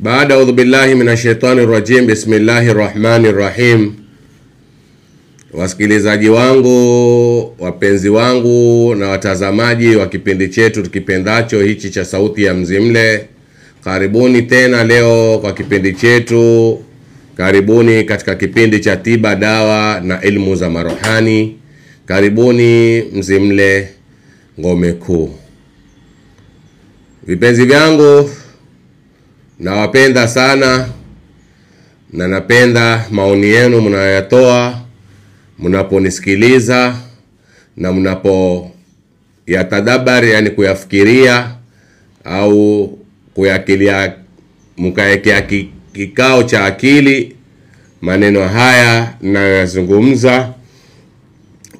Baada audhu billahi minashaitani rajim. Bismillahirrahmanirrahim. Wasikilizaji wangu, wapenzi wangu na watazamaji wa kipindi chetu tukipendacho hichi cha Sauti ya Mzimle, karibuni tena leo kwa kipindi chetu. Karibuni katika kipindi cha tiba, dawa na ilmu za marohani. Karibuni Mzimle, ngome kuu. Vipenzi vyangu, nawapenda sana na napenda maoni yenu mnayoyatoa mnaponisikiliza na mnapo yatadabari, yani kuyafikiria au kuyakilia, mkaekea kikao cha akili maneno haya ninayozungumza,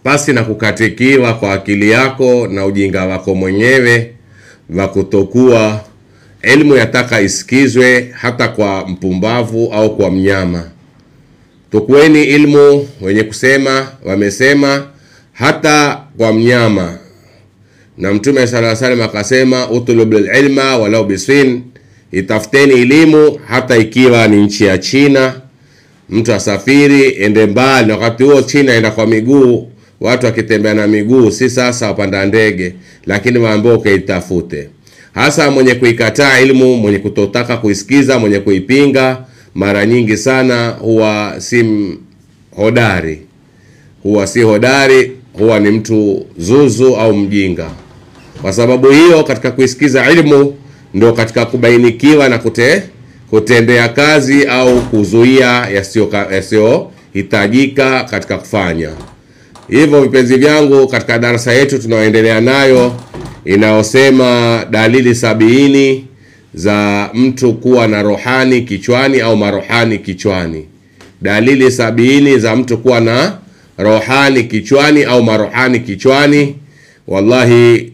pasi na kukatikiwa kwa akili yako na ujinga wako mwenyewe wa kutokuwa elimu yataka isikizwe hata kwa mpumbavu au kwa mnyama. Tukueni ilmu, wenye kusema wamesema, hata kwa mnyama. Na Mtume sallallahu alaihi wasallam akasema, utulubul ilma walau bisin, itafuteni elimu hata ikiwa ni nchi ya China. Mtu asafiri ende mbali, wakati huo China enda kwa miguu, watu wakitembea na miguu, si sasa wapanda ndege, lakini waambie ukaitafute. Hasa mwenye kuikataa ilmu, mwenye kutotaka kuisikiza, mwenye kuipinga, mara nyingi sana huwa si hodari. Huwa ni mtu zuzu au mjinga. Kwa sababu hiyo, katika kuisikiza ilmu ndio katika kubainikiwa na kutendea kazi au kuzuia yasio hitajika katika kufanya. Hivyo vipenzi vyangu, katika darasa yetu tunaoendelea nayo inaosema dalili 70 za mtu kuwa na rohani kichwani au marohani kichwani. Dalili 70 za mtu kuwa na rohani kichwani au marohani kichwani. Wallahi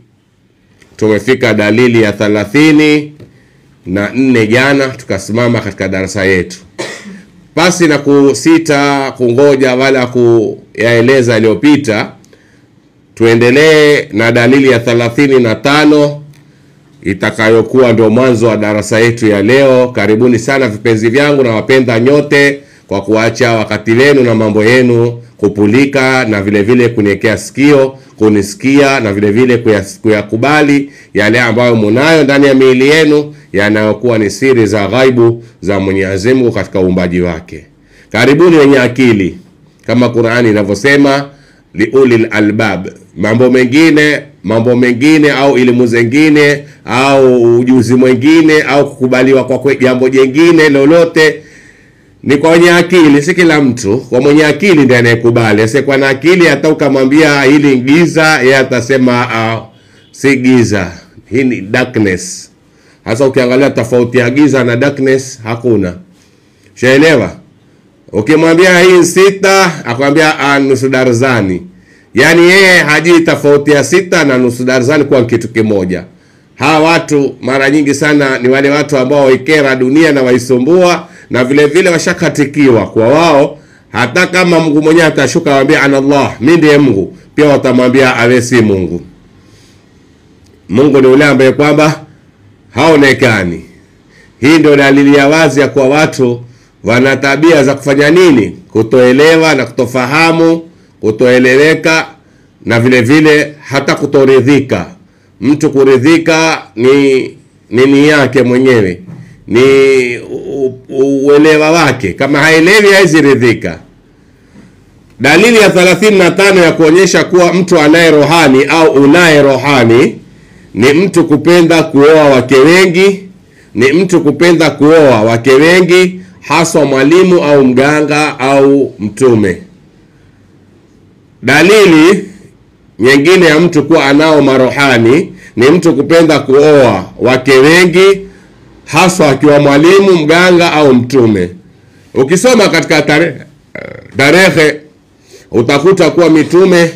tumefika dalili ya 34 jana tukasimama katika darasa yetu. Pasi na kusita kungoja wala kuyaeleza yaliyopita, tuendelee na dalili ya 35 itakayokuwa ndio mwanzo wa darasa yetu ya leo. Karibuni sana vipenzi vyangu, na wapenda nyote kwa kuacha wakati wenu na mambo yenu kupulika, na vile vile kuniekea sikio kunisikia, na vile vile kuyakubali yale ambayo mnayo ndani ya miili yenu, yanayokuwa ni siri za ghaibu za Mwenyezi Mungu katika uumbaji wake. Karibuni wenye akili, kama Qur'ani inavyosema, liulil albab. Mambo mengine au elimu zingine au ujuzi mwingine au kukubaliwa kwa jambo jingine lolote ni kwa wenye akili. Si kila mtu. Kwa mwenye akili ndiye anayekubali. Asiyekuwa na akili, hata ukamwambia hili giza, yeye atasema si giza, hii ni darkness. Hasa ukiangalia tofauti ya giza na darkness hakuna. Shaelewa? Ukimwambia hii 6, akwambia nusu darzani. Yani yeye hajui tofauti ya 6 na nusu darzani kwa kitu kimoja. Hawa watu mara nyingi sana ni wale watu ambao waikera dunia na waisumbua, na vile vile washakatikiwa kwa wao. Hata kama Mungu mwenyewe atashuka waambia anallah, mimi ndiye Mungu, pia watamwambia awe si Mungu. Mungu ni yule ambaye kwamba haonekani. Hii ndio dalili ya wazi ya kwa watu wana tabia za kufanya nini? Kutoelewa na kutofahamu, kutoeleweka, na vile vile hata kutoridhika. Mtu kuridhika ni nini yake mwenyewe, ni uelewa wake. Kama haelewi haizi ridhika. Dalili ya 35 ya kuonyesha kuwa mtu anaye rohani au unaye rohani ni mtu kupenda kuoa wake wengi. Haswa mwalimu au mganga au mtume. Dalili nyingine ya mtu kuwa anao marohani ni mtu kupenda kuoa wake wengi, haswa akiwa mwalimu, mganga au mtume. Ukisoma katika tarehe utakuta kuwa mitume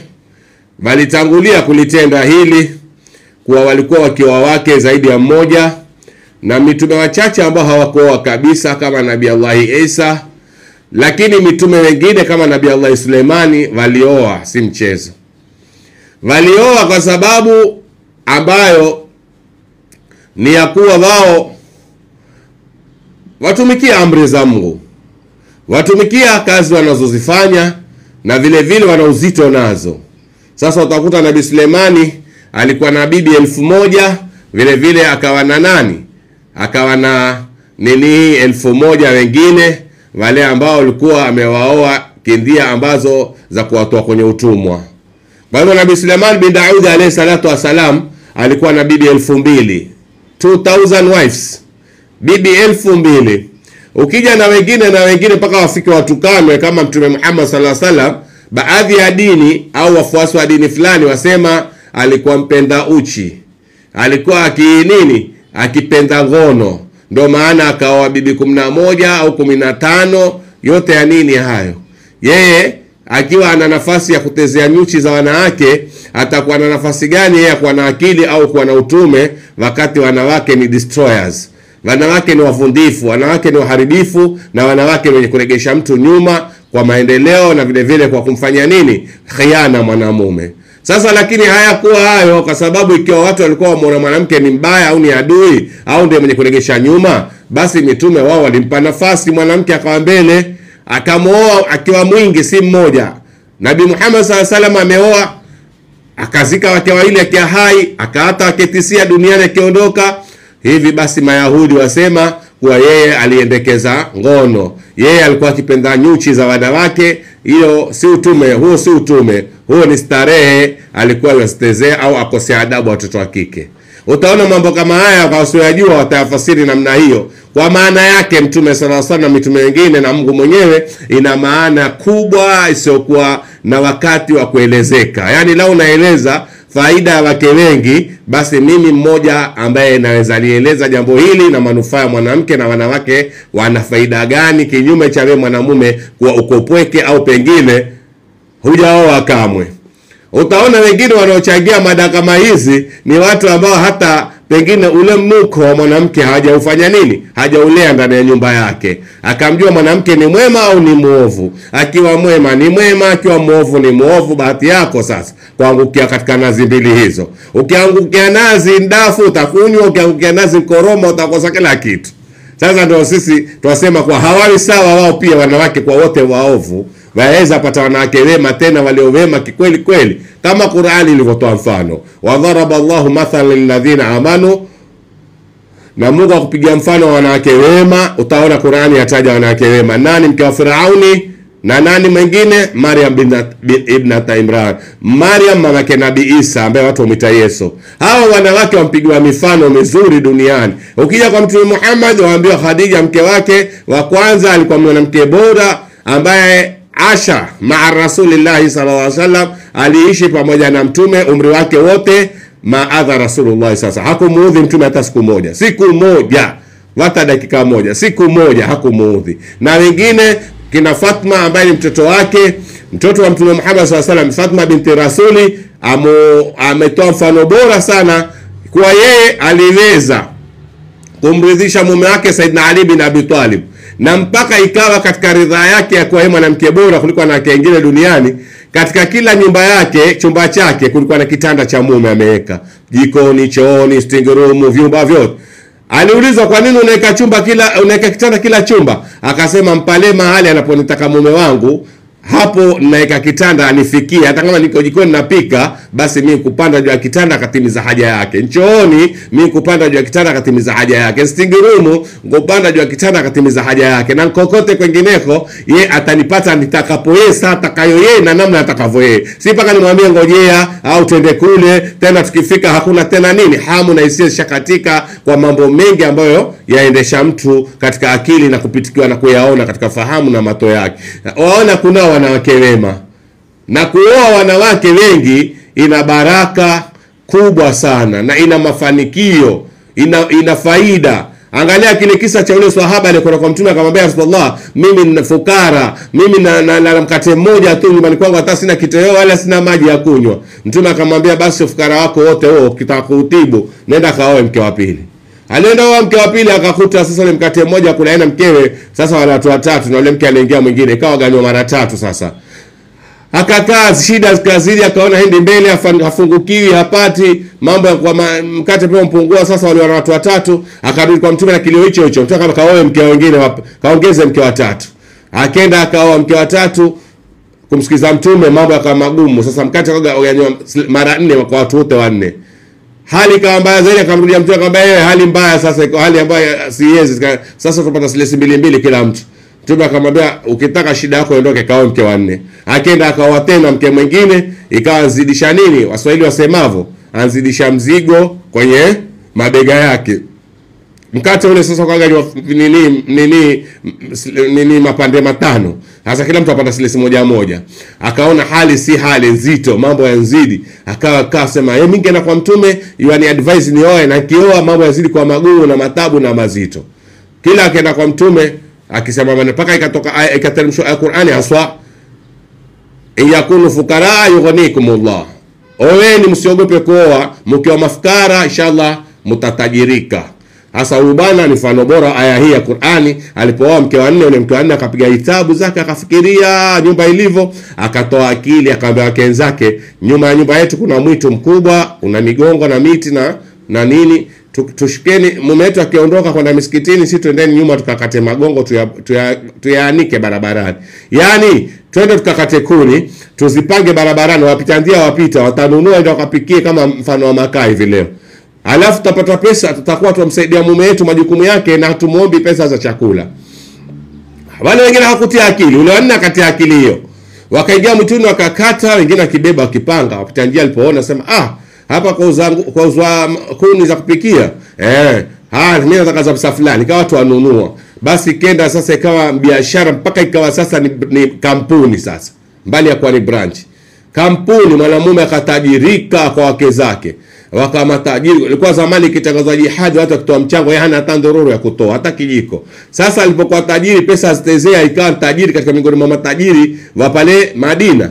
walitangulia kulitenda hili, kuwa walikuwa wakioa wake zaidi ya mmoja, na mitume wachache ambao hawakuoa kabisa kama Nabii Allah Isa, lakini mitume wengine kama Nabii Allah Suleimani walioa, si mchezo. Walioa kwa sababu ambayo ni ya kuwa wao watumikia amri za Mungu, watumikia kazi wanazozifanya, na vile vile wana uzito nazo. Sasa utakuta Nabii Suleimani alikuwa na bibi 1000, vile vile akawa na nani? Akawa na 1000 wengine wale ambao walikuwa amewaoa kindia ambazo za kuwatoa kwenye utumwa. Kwa hivyo Nabii Suleiman bin Daud alayhi salatu wasalam alikuwa na bibi 2000, 2000 wives, bibi 2000. Ukija na wengine mpaka wafike watukanwe kama Mtume Muhammad sallallahu alaihi wasallam, baadhi ya dini au wafuasi wa dini fulani wasema alikuwa mpenda uchi, alikuwa akipenda ngono, ndio maana akaoa bibi 11 au 15. Yote ya nini hayo? Yeye akiwa ana nafasi ya kutezea nyuchi za wanawake, atakuwa na nafasi gani yeye kuwa na akili au kuwa na utume, wakati wanawake ni destroyers, wanawake ni wavundifu, wanawake ni waharibifu, na wanawake wenye kuregesha mtu nyuma kwa maendeleo, na vile vile kwa kumfanya nini? Khiana mwanamume. Sasa lakini hayakuwa hayo, kwa sababu ikiwa watu walikuwa wamuona mwanamke ni mbaya au ni adui au ndiye mwenye kuregesha nyuma, basi mitume wao walimpa nafasi mwanamke akawa mbele, akamooa akiwa mwingi, si mmoja. Nabii Muhammad sallallahu alaihi wasallam ameoa, akazika wake wawili akiwa hai, akaata wake 9 duniani akiondoka. Hivi basi Mayahudi wasema kuwa yeye aliendekeza ngono, yeye alikuwa akipenda nyuchi za wanawake. Hiyo si utume, huo si utume, huo ni starehe alikuwa yastezea au akosea adabu watoto wa kike. Utaona mambo kama haya kwa usiyojua watayafasiri namna hiyo. Kwa maana yake Mtume sallallahu alaihi wasallam na mitume wengine na Mungu mwenyewe ina maana kubwa isiyokuwa na wakati wa kuelezeka. Yaani lao naeleza faida ya wake wengi, basi mimi mmoja ambaye naweza lieleza jambo hili na manufaa ya mwanamke na wanawake wana faida gani, kinyume cha wewe mwanamume kuwa ukopweke au pengine hujaoa kamwe. Utaona wengine wanaochangia mada kama hizi ni watu ambao hata pengine ule mnuko wa mwanamke hajaufanya nini? Hajaulea ndani ya nyumba yake. Akamjua mwanamke ni mwema au ni muovu. Akiwa mwema ni mwema, akiwa muovu ni muovu. Bahati yako sasa kuangukia katika nazi mbili hizo. Ukiangukia nazi ndafu utakunywa, ukiangukia nazi koroma utakosa kila kitu. Sasa ndio sisi tunasema kwa hawawi sawa wao pia wanawake kwa wote waovu. Waweza pata wanawake wema, tena walio wema kikweli kweli, kama Qur'ani ilivyotoa mfano. Wa dharaba Allahu mathalan lilladhina amanu, na Mungu akupigia mfano wa wanawake wema. Utaona Qur'ani yataja wanawake wema. Nani? Mke wa Firauni, na nani mwingine? Maryam ibnat Imran, Maryam mama yake Nabii Isa ambaye watu wamwita Yesu. Hawa wanawake wampigiwa mifano mizuri duniani. Ukija kwa Mtume Muhammad waambiwa Khadija mke wake wa kwanza alikuwa mwanamke bora ambaye Asha maa Rasulillah sallallahu alaihi wasallam, aliishi pamoja na mtume umri wake wote. Maadha Rasulullah, sasa hakumuudhi mtume hata siku moja, hata dakika moja, siku moja hakumuudhi. Na wengine kina Fatma ambaye ni mtoto wake, mtoto wa Mtume Muhammad sallallahu alaihi wasallam, Fatma binti Rasuli, ametoa mfano bora sana kwa yeye aliweza kumridhisha mume wake Saidina Ali bin Abi Talib, na mpaka ikawa katika ridhaa yake ya kuwa yeye mwanamke bora kuliko wanawake wengine duniani. Katika kila nyumba yake, chumba chake, kulikuwa na kitanda cha mume ameweka, jikoni, chooni, sitting room, vyumba vyote. Aliulizwa kwa nini unaweka kitanda kila chumba? Akasema mpale mahali anaponitaka mume wangu, hapo naweka kitanda anifikie. Hata kama niko jikoni napika, basi mimi kupanda juu ya kitanda akatimiza haja yake. Nchooni mimi kupanda juu ya kitanda akatimiza haja yake. Sitting room kupanda juu ya kitanda akatimiza haja yake. Na kokote kwengineko ye atanipata nitakapo yeye, saa atakayo yeye na namna atakavyo yeye. Si mpaka nimwambie ngojea au twende kule, tena tukifika hakuna tena nini, hamu na hisia shakatika kwa mambo mengi ambayo yaendesha mtu katika akili na kupitikiwa na kuyaona katika fahamu na mato yake. Waona kuna wanawake wema, na kuoa wanawake wengi ina baraka kubwa sana na ina mafanikio, ina faida. Angalia kile kisa cha yule sahaba aliyekwenda kwa Mtume akamwambia Rasulullah, mimi ni fukara, mimi na mkate mmoja tu nyumbani kwangu, hata sina kitoweo wala sina maji ya kunywa. Mtume akamwambia basi ufukara wako wote huo ukitaka kuutibu nenda kaoe mke wa pili. Alienda huyo mke wa pili akakuta sasa ile mkate mmoja kuna aina mkewe, sasa wale watu watatu na yule mke aliingia mwingine, ikawa ganywa mara tatu sasa. Akakaa shida kazidi, akaona hindi mbele hafungukiwi, hapati mambo kwa mkate pia mpungua. Sasa wale watu watatu, akarudi kwa Mtume na kilio hicho hicho, Mtume kama kaoe mke wengine, kaongeze mke wa tatu. Akaenda akaoa mke wa tatu, kumsikiza Mtume, mambo yakawa magumu. Sasa mkate kaganywa mara 4 kwa watu wote wanne. Hali kama mbaya zaidi, akamrudia Mtume akamwambia yeye hali mbaya sasa, iko hali ambayo siwezi sasa, tupata silesi 2 kila mtu. Mtume akamwambia ukitaka shida yako ondoke, kaoe mke wa 4. Akaenda akaoa tena mke mwingine, ikawa nzidisha nini Waswahili wasemavyo, anzidisha mzigo kwenye mabega yake. Mkate ule sasa kaganywa nini mapande 5. Sasa kila mtu apata silesi moja. Akaona hali si hali nzito, mambo yanzidi. Akasema mimi ningeenda kwa Mtume, yani advice nioe, na kioa mambo yazidi kwa magumu na matabu na mazito. Kila akaenda kwa Mtume akisema mpaka ikateremshwa Qur'ani haswa, yakunu fukara yughnikumullah, oweni msiogope kuoa, mkiwa mafukara inshallah mtatajirika. Hasa huyu bwana ni mfano bora aya hii ya Qur'ani. Alipooa mke wa 4, yule mke wa 4 akapiga hitabu zake, akafikiria nyumba ilivyo, akatoa akili, akamwambia wake wenzake, nyuma ya nyumba yetu kuna mwitu mkubwa, una migongo na miti na nini, tushikeni mume wetu akiondoka kwenda misikitini, sisi twendeni nyuma tukakate magongo tuyaanike barabarani. Yani twende tukakate kuni, tuzipange barabarani, wapita ndia wapita watanunua ndio wakapikie kama mfano wa makaa hivi leo. Alafu tutapata pesa, tutakuwa tumsaidia mume wetu majukumu yake na tumuombi pesa za chakula. Wale wengine hawakutia akili, ule wanne akatia akili hiyo. Wakaingia mtuni wakakata, wengine akibeba wakipanga, wapita njia alipoona sema hapa kwa uzwa kuni za kupikia. Mimi nataka za pesa fulani, ikawa watu wanunua. Basi kenda sasa ikawa biashara mpaka ikawa sasa ni kampuni sasa. Mbali ya kuwa ni branch. Kampuni, mwanamume akatajirika kwa wake zake. Wakama tajiri. Ilikuwa zamani ikitangazwa jihad watu wakitoa mchango, yeye hana hata ndororo ya kutoa, hata kijiko. Sasa alipokuwa tajiri, pesa zitezea, ikawa tajiri katika miongoni mwa matajiri wa pale Madina.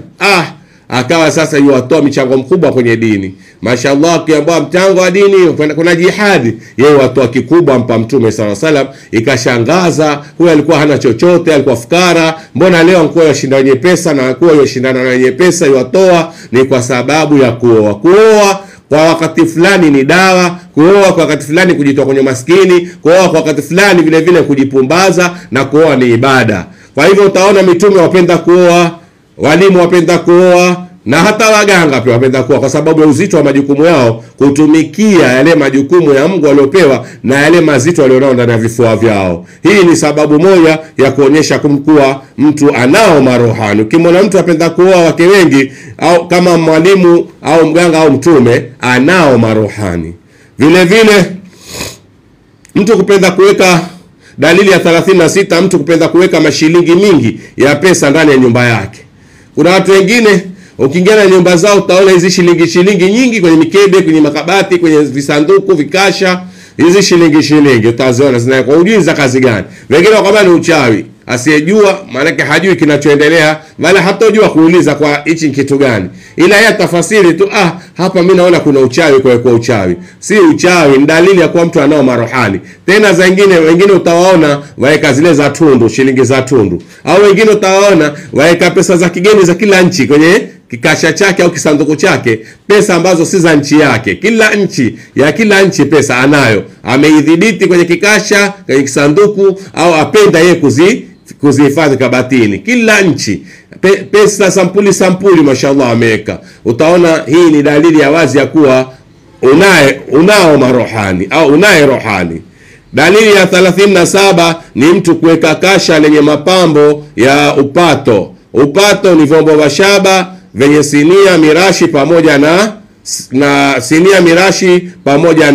Akawa sasa yuatoa michango mkubwa kwenye dini. Mashaallah, akiambiwa mchango wa dini kuna jihadi, yeye watoa kikubwa mpa Mtume sallallahu alaihi wasallam. Ikashangaza, huyu alikuwa hana chochote, alikuwa fukara, mbona leo anakuwa yashinda wenye pesa na anakuwa yashindana na wenye pesa yuatoa? Ni kwa sababu ya kuoa. Kuoa kwa wakati fulani ni dawa, kuoa kwa wakati fulani kujitoa kwenye maskini, kuoa kwa wakati fulani vile vile kujipumbaza, na kuoa ni ibada. Kwa hivyo utaona mitume wapenda kuoa, walimu wapenda kuoa, na hata waganga pia wapenda kuoa, kwa sababu ya uzito wa majukumu yao, kutumikia yale majukumu ya Mungu waliopewa na yale mazito walionao ndani ya vifua vyao. Hii ni sababu moja ya kuonyesha kumkuwa mtu anao marohani. Ukimwona mtu apenda kuoa wake wengi, au kama mwalimu au mganga au mtume, anao marohani. Vile vile mtu kupenda kuweka, dalili ya 36, mtu kupenda kuweka mashilingi mingi ya pesa ndani ya nyumba yake. Kuna watu wengine ukiingia na nyumba zao utaona hizi shilingi nyingi kwenye mikebe, kwenye makabati, kwenye visanduku, vikasha. Hizi shilingi utaziona zina kwa ujui za kazi gani. Wengine wakwambia ni uchawi. Asiyejua maana hajui kinachoendelea, wala hatojua kuuliza kwa hichi kitu gani. Ila yeye tafasiri tu, hapa mimi naona kuna uchawi, kwa uchawi. Si uchawi, ni dalili ya kuwa mtu anao marohani. Tena za wengine utawaona waeka zile za tundu, shilingi za tundu. Au wengine utawaona waeka pesa za kigeni za kila nchi kwenye kikasha chake au kisanduku chake, pesa ambazo si za nchi yake. Kila nchi pesa anayo, ameidhibiti kwenye kikasha, kwenye kisanduku, au apenda yeye kuzihifadhi kabatini. Kila nchi pesa sampuli mashallah ameweka. Utaona hii ni dalili ya wazi ya kuwa unao marohani au unaye rohani. Dalili ya 37 ni mtu kuweka kasha lenye mapambo ya upato. Upato ni vyombo vya shaba venye sinia mirashi pamoja na sinia mirashi pamoja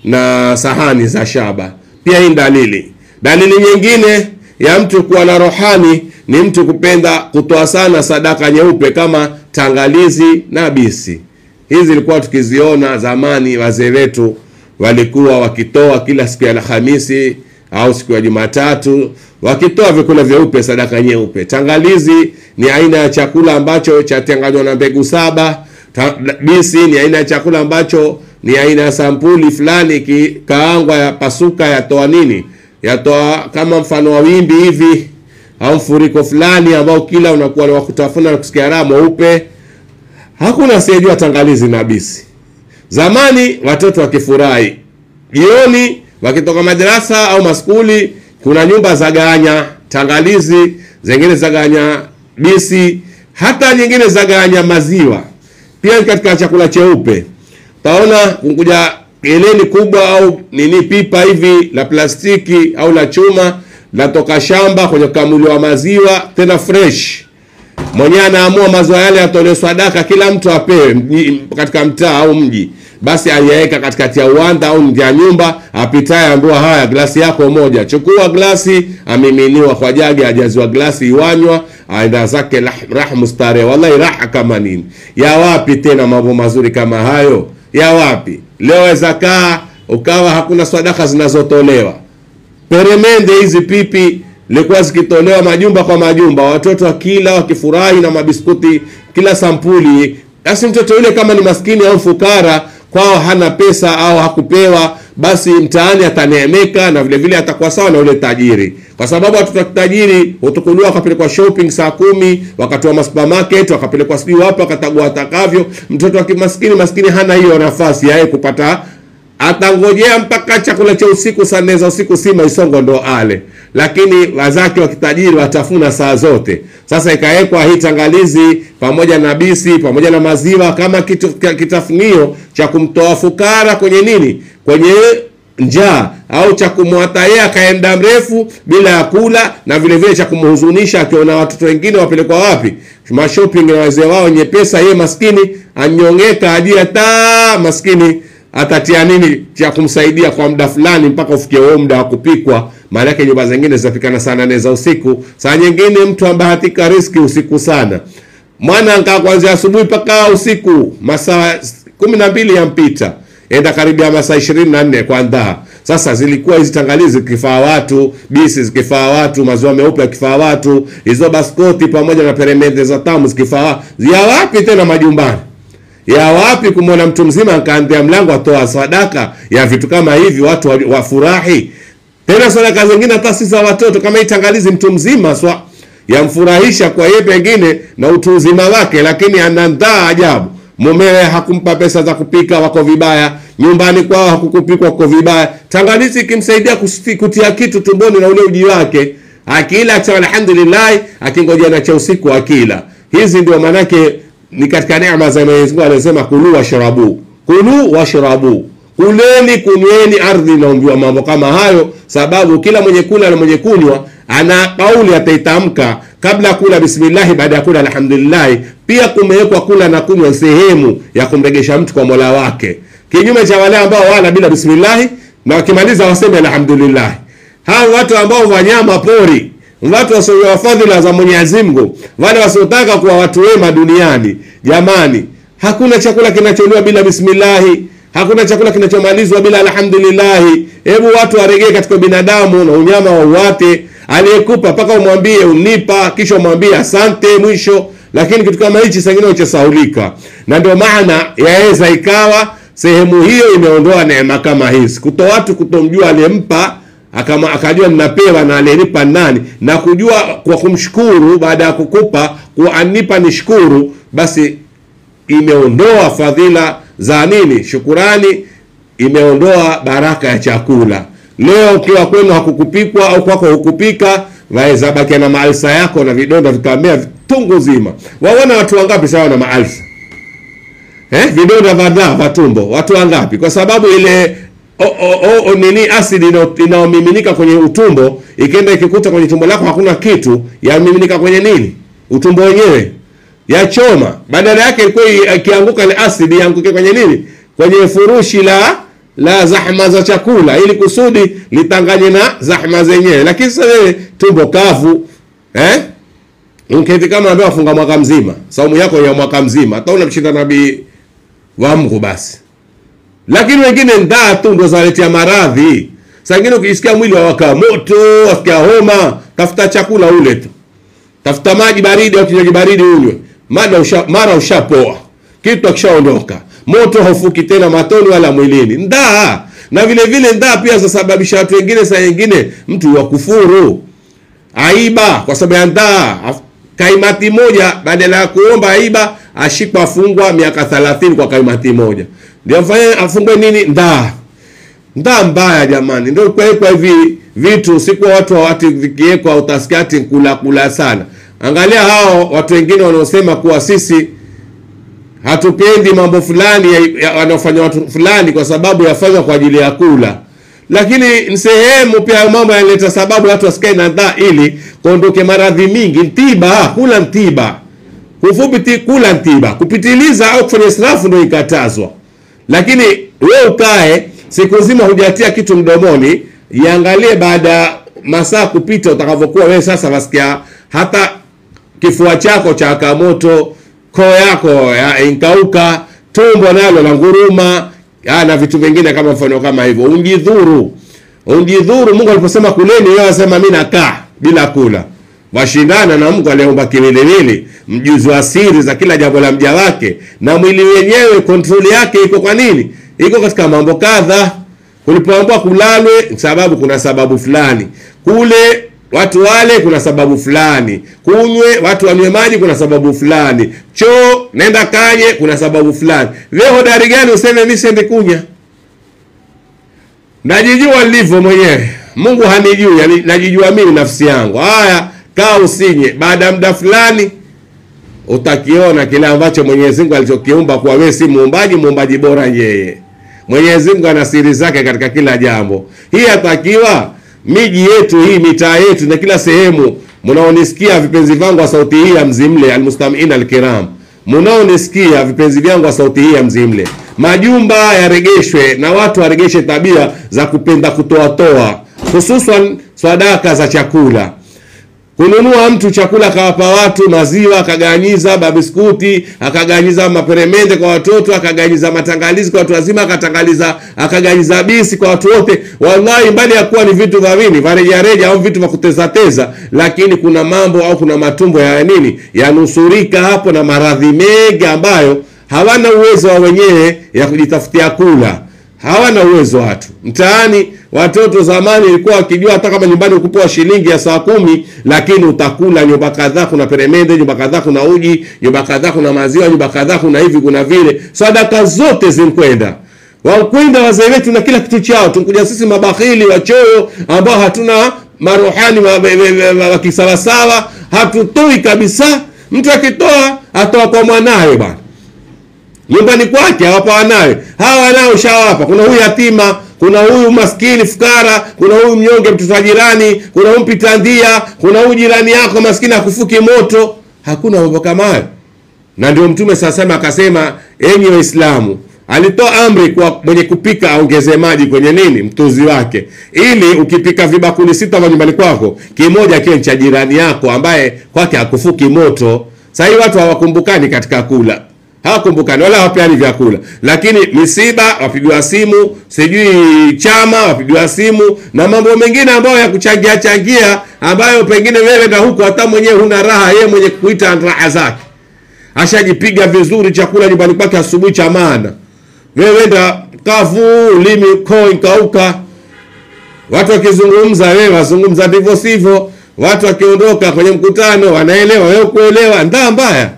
na sahani za shaba. Pia hii dalili. Dalili nyingine ya mtu kuwa na rohani ni mtu kupenda kutoa sana sadaka nyeupe kama tangalizi na bisi. Hizi zilikuwa tukiziona zamani, wazee wetu walikuwa wakitoa kila siku ya Alhamisi au siku ya Jumatatu, wakitoa vyakula vyeupe, sadaka nyeupe. Tangalizi ni aina ya chakula ambacho chatanganywa na mbegu 7 Bisi ni aina ya chakula ambacho ni aina ya sampuli fulani kikaangwa, ya pasuka, yatoa nini, yatoa kama mfano wa wimbi hivi au mfuriko fulani ambao kila unakuwa wa kutafuna na kusikia raha mweupe. Hakuna asiyejua tangawizi na bisi. Zamani watoto wakifurahi jioni wakitoka madrasa au maskuli, kuna nyumba za ganya tangawizi, zingine za ganya bisi, hata nyingine za ganya maziwa. Pia katika chakula cheupe taona kunguja eleni kubwa au nini, pipa hivi la plastiki au la chuma, latoka shamba kwenye kamuli wa maziwa tena fresh. Mwenye anaamua maziwa yale yatolewe sadaka, kila mtu apewe katika mtaa au mji, basi ayaweka katikati ya uwanda au nje ya nyumba, apitaye ambiwa haya glasi yako moja, chukua glasi, amiminiwa kwa jagi, ajaziwa glasi, iwanywa, aenda zake rahmu stare. Wallahi raha kama nini. Ya wapi tena mambo mazuri kama hayo? Ya wapi? Leo zakaa ukawa hakuna sadaka zinazotolewa. Peremende hizi pipi likuwa zikitolewa majumba kwa majumba, watoto wakila wakifurahi na mabiskuti kila sampuli. Basi mtoto yule kama ni maskini au fukara, kwao hana pesa au hakupewa, basi mtaani ataneemeka na vile vile atakuwa sawa na yule tajiri. Kwa sababu watoto wa tajiri hutukuliwa wakapelekwa shopping saa 10, wakati wa supermarket wakapelekwa sijui wapi, akatagua atakavyo. Mtoto wa maskini hana hiyo nafasi yeye kupata, atangojea mpaka chakula cha usiku saa 4 za usiku sima isongo ndo ale. Lakini wazake wa kitajiri watafuna saa zote. Sasa ikawekwa hii tangawizi pamoja na bisi pamoja na maziwa kama kitu kitafunio cha kumtoa fukara kwenye nini, kwenye njaa, au cha kumwata yeye akaenda mrefu bila ya kula, na vile vile cha kumhuzunisha akiona watoto wengine wapelekwa wapi shopping na wazee wao wenye pesa, yeye maskini anyongeka ajia ta maskini atatia nini cha kumsaidia kwa muda fulani mpaka ufikie huo muda wa kupikwa. Maana yake nyumba zingine zapikana saa 4 za usiku, saa nyingine mtu ambahatika riski usiku sana, mwana ankaa kuanzia asubuhi mpaka usiku, masaa 12 yampita, enda karibia masaa 24 kwa ndaa. Sasa zilikuwa hizi tangawizi zikifaa watu, bisi zikifaa watu, maziwa meupe yakifaa watu, hizo baskoti pamoja na peremende za tamu zikifaa. Ya wapi tena majumbani? Ya wapi kumwona mtu mzima akaandia mlango atoa sadaka ya vitu kama hivi, watu wafurahi? Tena sadaka zingine hata si za watoto, kama hii tangawizi mtu mzima yamfurahisha kwa yeye pengine na utu uzima wake, lakini anandaa ajabu. Mumewe hakumpa pesa za kupika, wako vibaya. Nyumbani kwao hakukupikwa, wako vibaya. Tangawizi kimsaidia kutia kitu tumboni na ule uji wake, akila cha alhamdulillah, akingojea na cha usiku akila. Hizi ndio manake ni katika neema za Mwenyezi Mungu. Anasema kulu washrabu, kulu washrabu, kuleni kunyweni. Ardhi inaombiwa mambo kama hayo, sababu kila mwenye kula na mwenye kunywa ana kauli ataitamka kabla kula bismillah, baada ya kula alhamdulillah. Pia kumewekwa kula na kunywa sehemu ya kumregesha mtu kwa Mola wake, kinyume cha wale ambao wala bila bismillah na wakimaliza waseme alhamdulillah. Hao watu ambao wanyama pori, watu wasio fadhila za Mwenyezi Mungu, wale wasiotaka kuwa watu wema duniani. Jamani, hakuna chakula kinacholiwa bila bismillah, hakuna chakula kinachomalizwa bila alhamdulillah. Hebu watu waregee katika binadamu na unyama wa uwate. Aliyekupa paka umwambie unipa, kisha umwambie asante mwisho. Lakini kitu kama hichi sangine uchesaulika, na ndio maana yaweza ikawa sehemu hiyo imeondoa neema kama hizi, watu kutomjua aliyempa akajua ninapewa na aliyenipa nani, na kujua kwa kumshukuru baada ya kukupa kwa anipa nishukuru. Basi imeondoa fadhila za nini, shukurani, imeondoa baraka ya chakula. Leo ukiwa kwenu hakukupikwa au kwako hukupika, waweza baki na maalsa yako na vidonda vikamea tungu zima. Waona watu wangapi sawa na maalsa? Vidonda vya tumbo, watu wangapi? Kwa sababu ile nini asidi inaomiminika kwenye utumbo, ikienda ikikuta kwenye tumbo lako hakuna kitu, yamiminika kwenye nini, utumbo wenyewe, ya choma. Badala yake ilikuwa ikianguka ile asidi yanguke kwenye nini, kwenye furushi la zahma za chakula, ili kusudi litanganye na zahma zenyewe. Lakini sasa wewe tumbo kavu, unketi kama ambaye wafunga mwaka mzima, saumu yako ya mwaka mzima, hata unamshinda nabii wa Mungu basi. Lakini wengine ndaa tu ndo zaletea maradhi. Sangine ukisikia mwili wawaka moto, wasikia homa, tafuta chakula ule tu. Tafuta maji baridi au kinywaji baridi unywe. Mara ushapoa. kitu akishaondoka. Moto haufuki tena matoni wala mwilini. Ndaa, na vile vile ndaa pia zasababisha watu wengine saa nyingine mtu wa kufuru. Aiba kwa sababu ya ndaa. Kaimati moja badala ya kuomba aiba ashikwa afungwa miaka 30 kwa kaimati moja. Ndio afungwe nini? Ndaa. Ndaa mbaya jamani. Ndio kwa hivi vitu siku watu vikiwekwa utasikiati kula sana. Angalia hao watu wengine wanaosema kuwa sisi hatupendi mambo fulani wanaofanya watu fulani kwa sababu yafanywa kwa ajili ya kula. Lakini ni sehemu pia mambo yanaleta sababu watu wasikae na ndaa ili kuondoke maradhi mingi. Ntiba, kula ntiba. Kufupi kula ntiba. Kupitiliza au kufanya israfu ndio ikatazwa. Lakini wewe ukae siku nzima hujatia kitu mdomoni, iangalie baada masaa kupita utakavyokuwa wewe sasa wasikia hata kifua chako cha kamoto, koo yako inkauka, tumbo nalo la nguruma, na vitu vingine kama mfano kama hivyo. Unjidhuru. Mungu aliposema kuleni, yeye anasema mimi nakaa bila kula. Washindana na Mungu aliyeumba kiwiliwili, mjuzi wa siri za kila jambo la mja wake, na mwili wenyewe kontroli yake iko kwa nini? Iko katika mambo kadha. Kulipoambiwa kulalwe sababu kuna sababu fulani. Kule watu wale kuna sababu fulani. Kunywe watu wanywe maji kuna sababu fulani. Choo nenda kanye kuna sababu fulani. Wewe hodari gani useme mimi siendi kunya? Najijua nilivyo mwenyewe. Mungu hanijui, yani najijua mimi nafsi yangu. Haya, kaa usinye. Baada ya muda fulani utakiona kile ambacho Mwenyezi Mungu alichokiumba kwa wewe si muumbaji bora yeye. Mwenyezi Mungu ana siri zake katika kila jambo. Hii atakiwa miji yetu hii, mitaa yetu na kila sehemu mnaonisikia vipenzi vangu wa sauti hii ya Mzimle, almustami'in alkiram. Mnaonisikia vipenzi vyangu wa sauti hii ya Mzimle. Majumba yaregeshwe na watu waregeshe tabia za kupenda kutoa, hususan sadaka za chakula. Kununua mtu chakula akawapa watu maziwa, akaganyiza babiskuti, akaganyiza maperemende kwa watoto, akaganyiza matangalizi kwa watu wazima, akaganyiza bisi kwa watu wote. Wallahi mbali ya kuwa ni vitu vya nini, vareja au vitu vya kuteza, lakini kuna mambo au kuna matumbo ya nini yanusurika hapo na maradhi mengi ambayo hawana uwezo wa wenyewe ya kujitafutia kula. Hawana uwezo watu. Mtaani watoto zamani ilikuwa wakijua hata kama nyumbani ukupewa shilingi ya saa 10, lakini utakula nyumba kadhaa kuna peremende, nyumba kadhaa kuna uji, nyumba kadhaa kuna maziwa, nyumba kadhaa kuna hivi kuna vile. Sadaka zote zinkwenda. Wakwenda wazee wetu na kila kitu chao. Tunkuja sisi mabakhili wachoyo ambao hatuna maruhani wa kisawasawa, hatutoi kabisa. Mtu akitoa atoa kwa mwanawe bwana. Nyumbani kwake hawapa wanawe. Hawa wanao shawapa. Kuna huyu yatima, kuna huyu maskini fukara, kuna huyu mnyonge mtoto jirani, kuna huyu mpita ndia, kuna huyu jirani yako maskini akufuki moto. Hakuna mambo kama hayo. Na ndio Mtume sasa akasema, enyi Waislamu, alitoa amri kwa mwenye kupika aongeze maji kwenye nini? Mtuzi wake. Ili ukipika vibakuli 6 nyumbani kwako, kimoja kiwe cha jirani yako ambaye kwake akufuki moto. Sasa watu hawakumbukani katika kula. Hawakumbukani wala hawapeani vyakula. Lakini misiba wapigwa simu, sijui chama wapigwa simu na mambo mengine ambayo ya kuchangia ambayo pengine wewe na huko hata mwenyewe huna raha, yeye mwenye kuita raha zake. Ashajipiga vizuri chakula nyumbani kwake asubuhi cha maana. Wewe ndio kavu limi koi kauka. Watu wakizungumza wewe wazungumza ndivyo sivyo. Watu wakiondoka kwenye mkutano wanaelewa wewe kuelewa. Ndaa mbaya.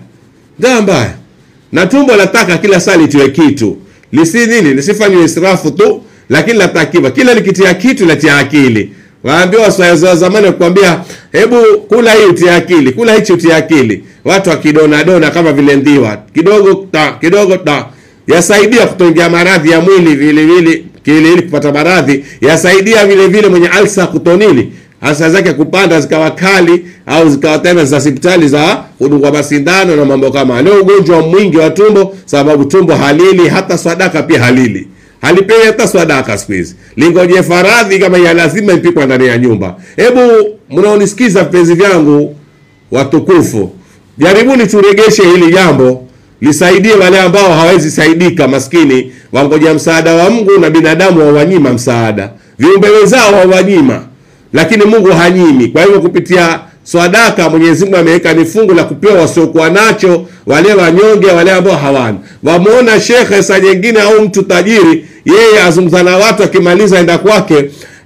Na tumbo lataka kila sali tiwe kitu. Lisifanywe israfu tu, lakini latakiwa kila likitia kitu latia akili. Waambiwa waswahili zamani kukwambia, hebu kula hii utia akili, kula hichi utia akili. Watu wakidona kama vile ndiwa, kidogo ta. Yasaidia kutoingia maradhi ya mwili vile ili kupata maradhi, yasaidia vile mwenye alsa kutonili. Asa zake kupanda zikawa kali au zikawa tena za hospitali za kudungwa masindano na mambo kama. Leo ugonjwa mwingi wa tumbo sababu tumbo halili, hata sadaka pia halili. Halipewi hata sadaka siku hizi. Lingoje faradhi kama ya lazima ipikwa ndani ya nyumba. Hebu mnaonisikiza vipenzi vyangu watukufu, jaribuni turegeshe hili jambo lisaidie wale ambao hawezi saidika maskini, wangoja msaada wa Mungu na binadamu wawanyima msaada. Viumbe wenzao wawanyima. Lakini Mungu hanyimi. Kwa hivyo kupitia sadaka Mwenyezi Mungu ameweka ni fungu la kupewa wasiokuwa nacho wale wanyonge, wale ambao hawana. Wamuona shekhe saa nyingine au mtu tajiri, yeye azungumza na watu, akimaliza enda kwake,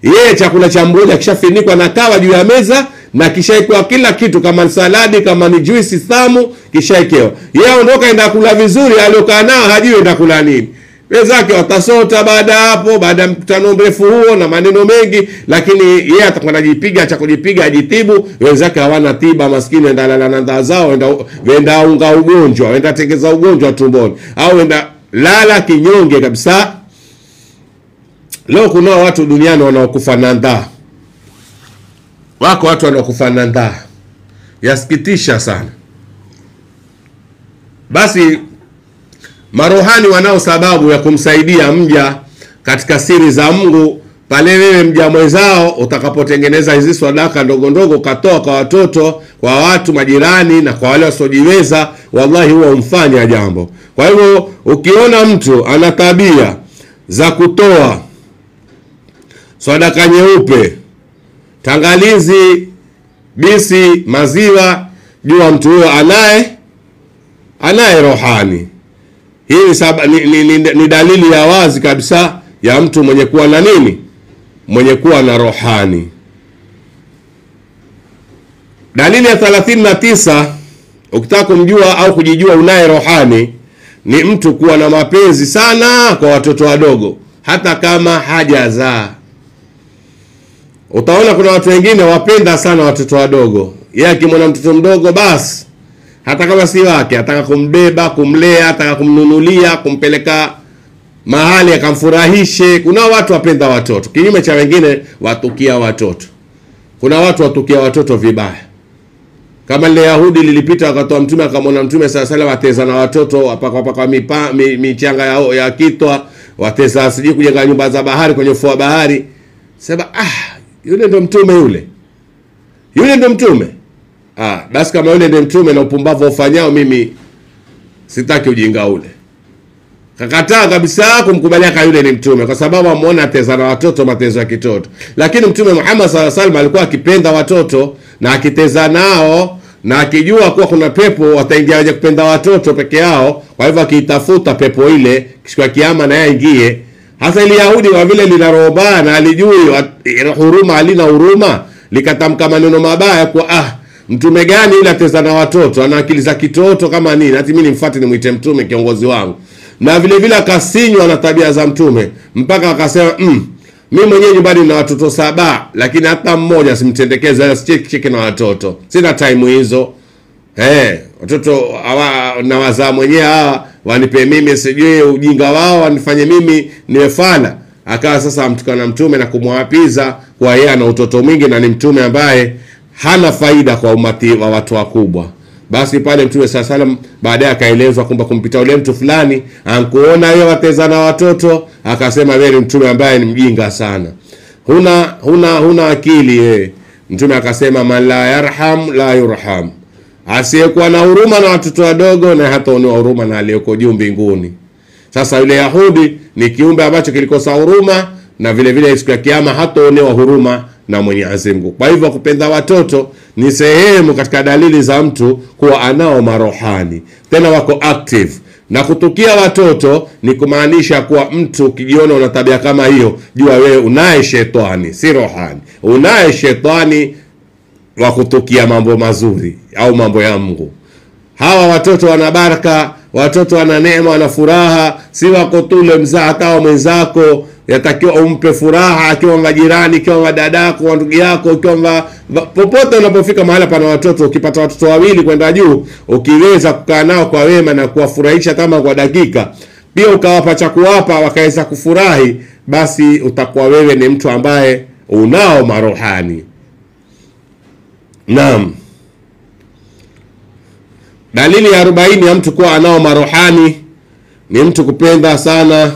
yeye chakula cha mmoja kishafinikwa na kawa juu ya meza na kishaikewa kila kitu, kama ni saladi, kama ni juisi thamu, kishaikewa. Yeye aondoka enda kula vizuri, aliokaa nao hajui enda kula nini. Wenzake watasota baada hapo, baada ya mkutano mrefu huo na maneno mengi, lakini yeye atakuwa anajipiga cha kujipiga ajitibu. Wenzake hawana tiba, maskini enda lala na ndaa zao, enda unga ugonjwa, enda tengeza ugonjwa tumboni, au enda lala kinyonge kabisa. Leo kuna watu duniani wanaokufa na ndaa. Wako watu wanaokufa na ndaa. Yasikitisha sana. Basi marohani wanao sababu ya kumsaidia mja katika siri za Mungu. Pale wewe mja mwenzao utakapotengeneza hizi sadaka ndogo ndogo, katoa kwa watoto, kwa watu majirani na kwa wale wasiojiweza, wallahi huwa umfanya jambo. Kwa hivyo ukiona mtu ana tabia za kutoa sadaka nyeupe, tangalizi, bisi, maziwa, jua mtu huyo anaye rohani. Hii ni dalili ya wazi kabisa ya mtu mwenye kuwa na nini? Mwenye kuwa na rohani. Dalili ya 39, ukitaka kumjua au kujijua unaye rohani, ni mtu kuwa na mapenzi sana kwa watoto wadogo hata kama hajazaa. Utaona kuna watu wengine wapenda sana watoto wadogo. Yeye akimwona mtoto mdogo basi hata kama si wake, ataka kumbeba, kumlea, ataka kumnunulia, kumpeleka mahali akamfurahishe. Kuna watu wapenda watoto, kinyume cha wengine watukia watoto. Kuna watu watukia watoto vibaya. Kama ile Yahudi lilipita wakatoa mtume, akamwona mtume sallallahu wateza na watoto, wapaka michanga ya kitwa, wateza siji kujenga nyumba za bahari kwenye ufuo wa bahari. Sema yule ndo mtume yule. Yule ndo mtume. Basi kama yule ndo mtume na upumbavu ufanyao, mimi sitaki ujinga ule. Kakataa kabisa kumkubalia kama yule ni mtume, kwa sababu amuona ateza na watoto, matezo ya kitoto. Lakini Mtume Muhammad sallallahu alaihi wasallam alikuwa akipenda watoto na akiteza nao, na akijua kuwa kuna pepo wataingia waje kupenda watoto peke yao. Kwa hivyo akiitafuta pepo ile kisha kiyama na yeye aingie. Hasa ile Yahudi wa vile lina roho baya na alijui huruma, alina huruma, likatamka maneno mabaya kwa mtume gani yule ateza na watoto, ana akili za kitoto kama nini, hata mimi nimfuate nimuite mtume kiongozi wangu. Na vile vile akasinywa na tabia za mtume mpaka akasema mimi mwenyewe nyumbani na watoto 7, lakini hata mmoja simtendekeze, wala sicheke na watoto, sina time hizo. Watoto na wazaa mwenyewe hawa wanipe mimi, sijui ujinga wao wanifanye mimi niwefala. Akawa sasa amtukana mtume na kumwapiza kwa yeye ana utoto mwingi na ni mtume ambaye hana faida kwa umati wa watu wakubwa. Basi pale Mtume sallallahu alaihi wasallam baadaye akaelezwa kwamba kumpita ule mtu fulani ankuona yeye wateza na watoto, akasema wewe ni mtume ambaye ni mjinga sana, huna akili. Mtume akasema man la yarham la yurham, asiyekuwa na huruma na watoto wadogo na hata una huruma na aliyeko juu mbinguni. Sasa yule Yahudi ni kiumbe ambacho kilikosa huruma, na vile vile siku ya kiyama hataonewa huruma na Mwenyezi Mungu. Kwa hivyo kupenda watoto ni sehemu katika dalili za mtu kuwa anao marohani, tena wako active. Na kutukia watoto ni kumaanisha kuwa mtu ukijiona una tabia kama hiyo, jua wewe unaye shetani, si rohani. Unaye shetani wa kutukia mambo mazuri au mambo ya Mungu. Hawa watoto wana baraka, watoto wana neema, wana furaha, si wako tule mzaa hata mwenzako. Yatakiwa umpe furaha, akiwa majirani, akiwa dadako, ndugu yako, akiwa popote unapofika mahali pana watoto. Ukipata watoto wawili kwenda juu, ukiweza kukaa nao kwa wema na kuwafurahisha kama kwa dakika, pia ukawapa cha kuwapa wakaweza kufurahi, basi utakuwa wewe ni mtu ambaye unao marohani. Naam. Dalili ya 40 ya mtu kuwa anao marohani ni mtu kupenda sana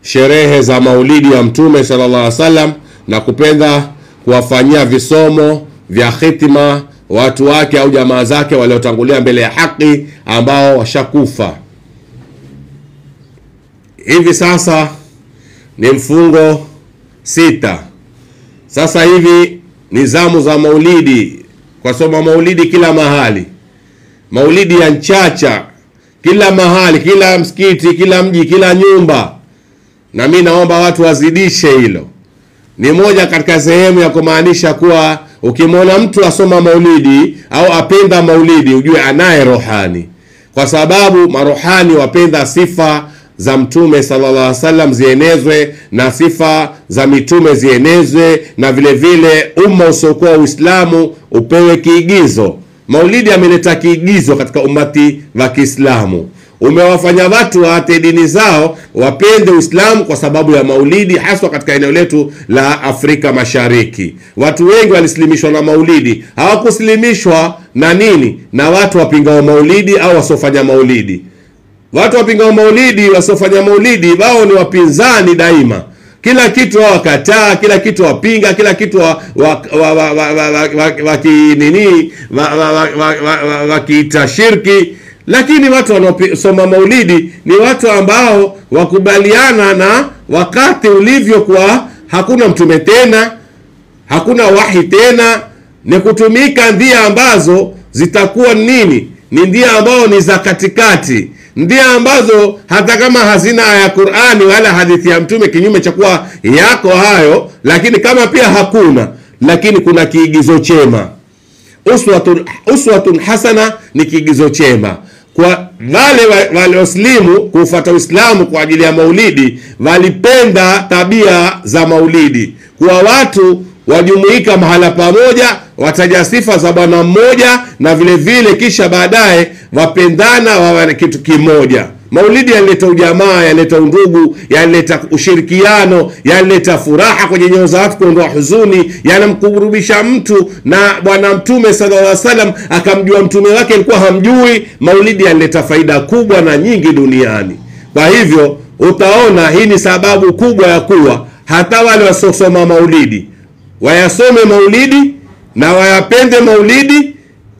sherehe za maulidi ya Mtume sallallahu alaihi wasallam na kupenda kuwafanyia visomo vya khitima watu wake au jamaa zake waliotangulia mbele ya haki ambao washakufa. Hivi sasa ni mfungo 6. Sasa hivi nizamu za maulidi, kwa sababu maulidi kila mahali. Maulidi ya Nchacha kila mahali, kila msikiti, kila mji, kila nyumba. Na mimi naomba watu wazidishe hilo. Ni moja katika sehemu ya kumaanisha kuwa ukimwona mtu asoma maulidi au apenda maulidi, ujue anaye rohani, kwa sababu marohani wapenda sifa za Mtume sallallahu alaihi wasallam zienezwe, na sifa za mitume zienezwe, na vile vile umma usiokuwa Uislamu upewe kiigizo. Maulidi ameleta kiigizo katika umati wa Kiislamu, umewafanya watu waate dini zao wapende Uislamu kwa sababu ya maulidi, haswa katika eneo letu la Afrika Mashariki. Watu wengi walislimishwa na maulidi, hawakuslimishwa na nini? Na watu wapingao maulidi au wasiofanya maulidi. Watu wapingao maulidi, wasiofanya maulidi, wao ni wapinzani daima. Kila kitu wao wakataa, kila kitu wapinga, kila kitu wakiita shirki. Lakini watu wanaosoma maulidi ni watu ambao wakubaliana na wakati ulivyo, kwa hakuna mtume tena, hakuna wahi tena, ni kutumika ndia ambazo zitakuwa nini? Ni ndia ambao ni za katikati, ndia ambazo hata kama hazina aya ya Qur'ani wala hadithi ya mtume kinyume cha kuwa yako hayo, lakini kama pia hakuna, lakini kuna kiigizo chema. Uswatun hasana ni kiigizo chema kwa wale walioslimu kufuata Uislamu kwa ajili ya maulidi. Walipenda tabia za maulidi, kwa watu wajumuika mahala pamoja, wataja sifa za bwana mmoja, na vile vile kisha baadaye wapendana, wawe kitu kimoja. Maulidi yanaleta ujamaa, yanaleta undugu, yanaleta ushirikiano, yanaleta furaha kwenye nyoyo za watu, kuondoa huzuni, yanamkurubisha mtu na bwana Mtume sallallahu alaihi wasallam, akamjua mtume wake alikuwa hamjui. Maulidi yanaleta faida kubwa na nyingi duniani. Kwa hivyo utaona hii ni sababu kubwa ya kuwa hata wale wasiosoma maulidi wayasome maulidi na wayapende maulidi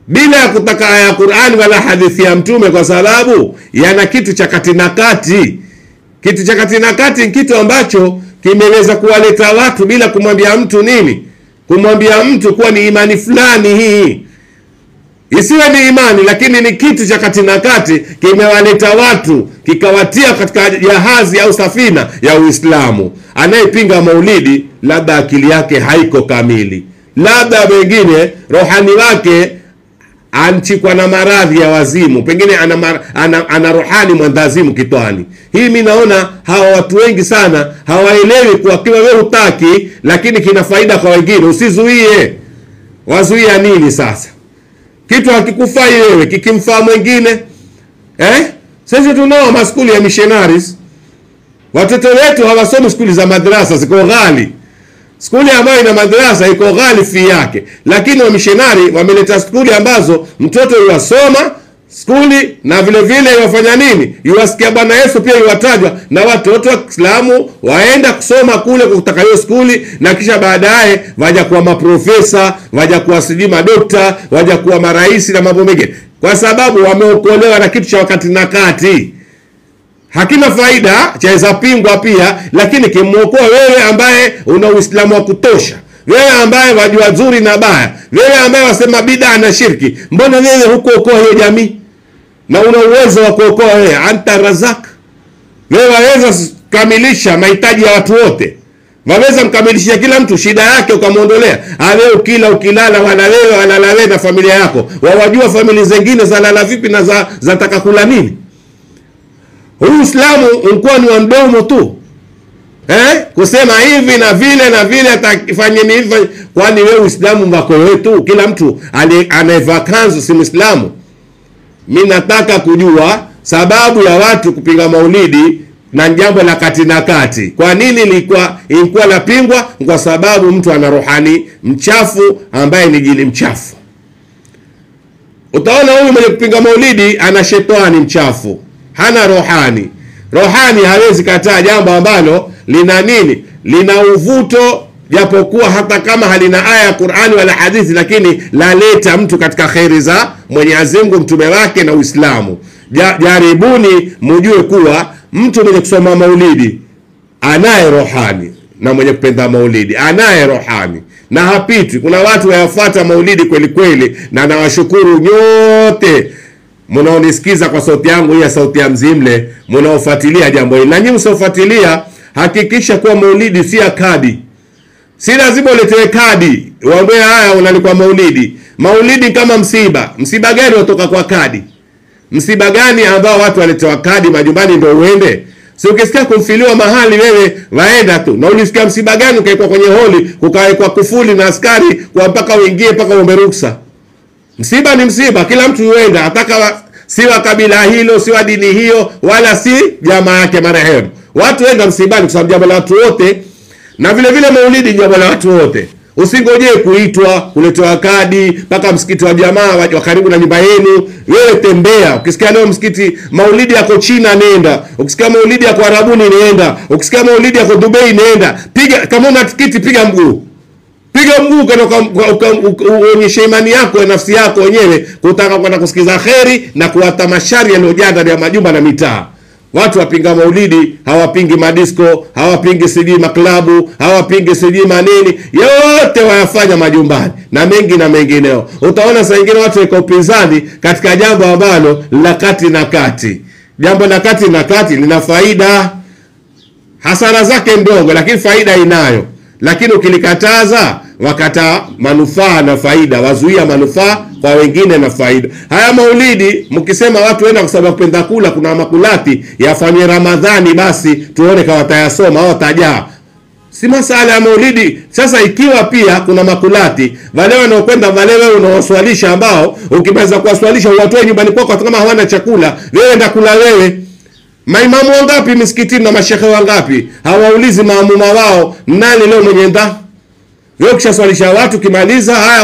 bila ya kutaka aya ya Qur'ani wala hadithi ya mtume, kwa sababu yana kitu cha kati na kati. Kitu cha kati na kati ni kitu ambacho kimeweza kuwaleta watu bila kumwambia mtu nini, kumwambia mtu kuwa ni imani fulani. Hii isiwe ni imani, lakini ni kitu cha kati na kati, kimewaleta watu, kikawatia katika jahazi au safina ya Uislamu. Anayepinga maulidi labda akili yake haiko kamili, labda wengine rohani wake anchikwa na maradhi ya wazimu, pengine ana rohani mwandazimu kitwani. Hii mimi naona hawa watu wengi sana hawaelewi kwa kiwa wewe hutaki, lakini kina faida kwa wengine, usizuie. Wazuia nini sasa? Kitu hakikufai wewe kikimfaa mwingine. Sisi tunao maskuli ya missionaries. Watoto wetu hawasomi skuli za madrasa, ziko ghali. Skuli ambayo ina madrasa iko ghali fi yake, lakini wa missionary wameleta skuli ambazo mtoto yuwasoma skuli na vile vile wafanya nini, yuwasikia Bwana Yesu pia yuwatajwa, na watoto wa Kiislamu waenda kusoma kule kutaka hiyo skuli, na kisha baadaye waja kuwa maprofesa, waja kuwa sijui madokta, waja kuwa marais na mambo mengine, kwa sababu wameokolewa na kitu cha wakati na kati. Hakina faida, chaweza pingwa pia, lakini kimuokoa wewe ambaye una Uislamu wa kutosha, wewe ambaye wajua zuri na baya, wewe ambaye wasema bid'a na shirki. Mbona wewe hukuokoa hiyo jamii? Na una uwezo wa kuokoa wewe, anta razak. Wewe waweza kukamilisha mahitaji ya watu wote, waweza mkamilishia kila mtu shida yake ukamuondolea. Wewe ukila ukilala, wala wewe walala wewe na familia yako, wawajua familia zingine za lala vipi na za taka kula nini? Uislamu ulikuwa ni mdomo tu, kusema hivi na vile na vile, atakifanyeni hivi. Kwani wewe Uislamu wako wetu, kila mtu anayevaa kanzu si Muislamu? Mimi nataka kujua sababu ya watu kupinga maulidi na jambo la kati na kati. Kwa nini ilikuwa lapingwa? Kwa sababu mtu ana rohani mchafu ambaye ni jini mchafu. Utaona huyu mwenye kupinga maulidi ana shetani mchafu, hana rohani. Rohani hawezi kataa jambo ambalo lina nini, lina uvuto, japokuwa hata kama halina aya ya Qur'ani wala hadithi, lakini laleta mtu katika khairi za Mwenyezi Mungu, mtume wake na Uislamu. Jaribuni mujue kuwa mtu mwenye kusoma maulidi anaye rohani, na mwenye kupenda maulidi anaye rohani, na hapitwi. Kuna watu wayafuata maulidi kweli kweli, na nawashukuru nyote mnaonisikiza kwa sauti yangu hii ya sauti ya Mzimle, mnaofuatilia jambo hili. Na nyinyi msiofuatilia, hakikisha kuwa maulidi si ya kadi. Si lazima uletewe kadi waambie haya unalikuwa maulidi. Maulidi kama msiba. Msiba gani utoka kwa kadi? Msiba gani ambao watu waletewa kadi majumbani ndio uende? Si ukisikia kumfiliwa mahali wewe waenda tu. Na ulisikia msiba gani ukaekwa kwenye holi, ukawekwa kufuli na askari kwa mpaka uingie mpaka uombe ruksa. Msiba ni msiba, kila mtu huenda, ataka si wa kabila hilo, si wa dini hiyo, wala si jamaa yake marehemu. Watu wenda msibani kwa sababu jambo la watu wote, na vile vile maulidi jambo la watu wote. Usingojee kuitwa, kuletewa kadi mpaka msikiti wa jamaa wa karibu na nyumba yenu. Wewe tembea. Ukisikia leo msikiti maulidi yako China nenda. Ukisikia maulidi yako Arabuni nenda. Ukisikia maulidi yako Dubai nenda. Piga kama una tikiti piga mguu. Piga mguu kana uonyeshe imani yako na nafsi yako wenyewe kutaka kwenda kusikiza kheri na kuwata mashari yaliyojaa ndani ya majumba na mitaa. Watu wapinga maulidi, hawapingi madisco, hawapingi siji maklabu, hawapingi siji manini, yote wayafanya majumbani na mengi na mengineo. Utaona saa nyingine watu wako upinzani katika jambo ambalo la kati na kati. Jambo la kati na kati lina faida, hasara zake ndogo lakini faida inayo. Lakini ukilikataza wakata manufaa na faida, wazuia manufaa kwa wengine na faida. Haya maulidi mkisema watu wenda kwa sababu penda kula, kuna makulati yafanywe Ramadhani, basi tuone kama watayasoma au watajaa. Si masala ya maulidi. Sasa ikiwa pia kuna makulati, wale wanaokwenda wale wewe unaoswalisha ambao ukimaliza kuwaswalisha watoe nyumbani kwako kama hawana chakula, wewe ndio kula wewe. Maimamu wangapi misikitini na mashehe wangapi hawaulizi maamuma wao nani leo mwenye nda? Wewe ukishaswalisha watu kimaliza haya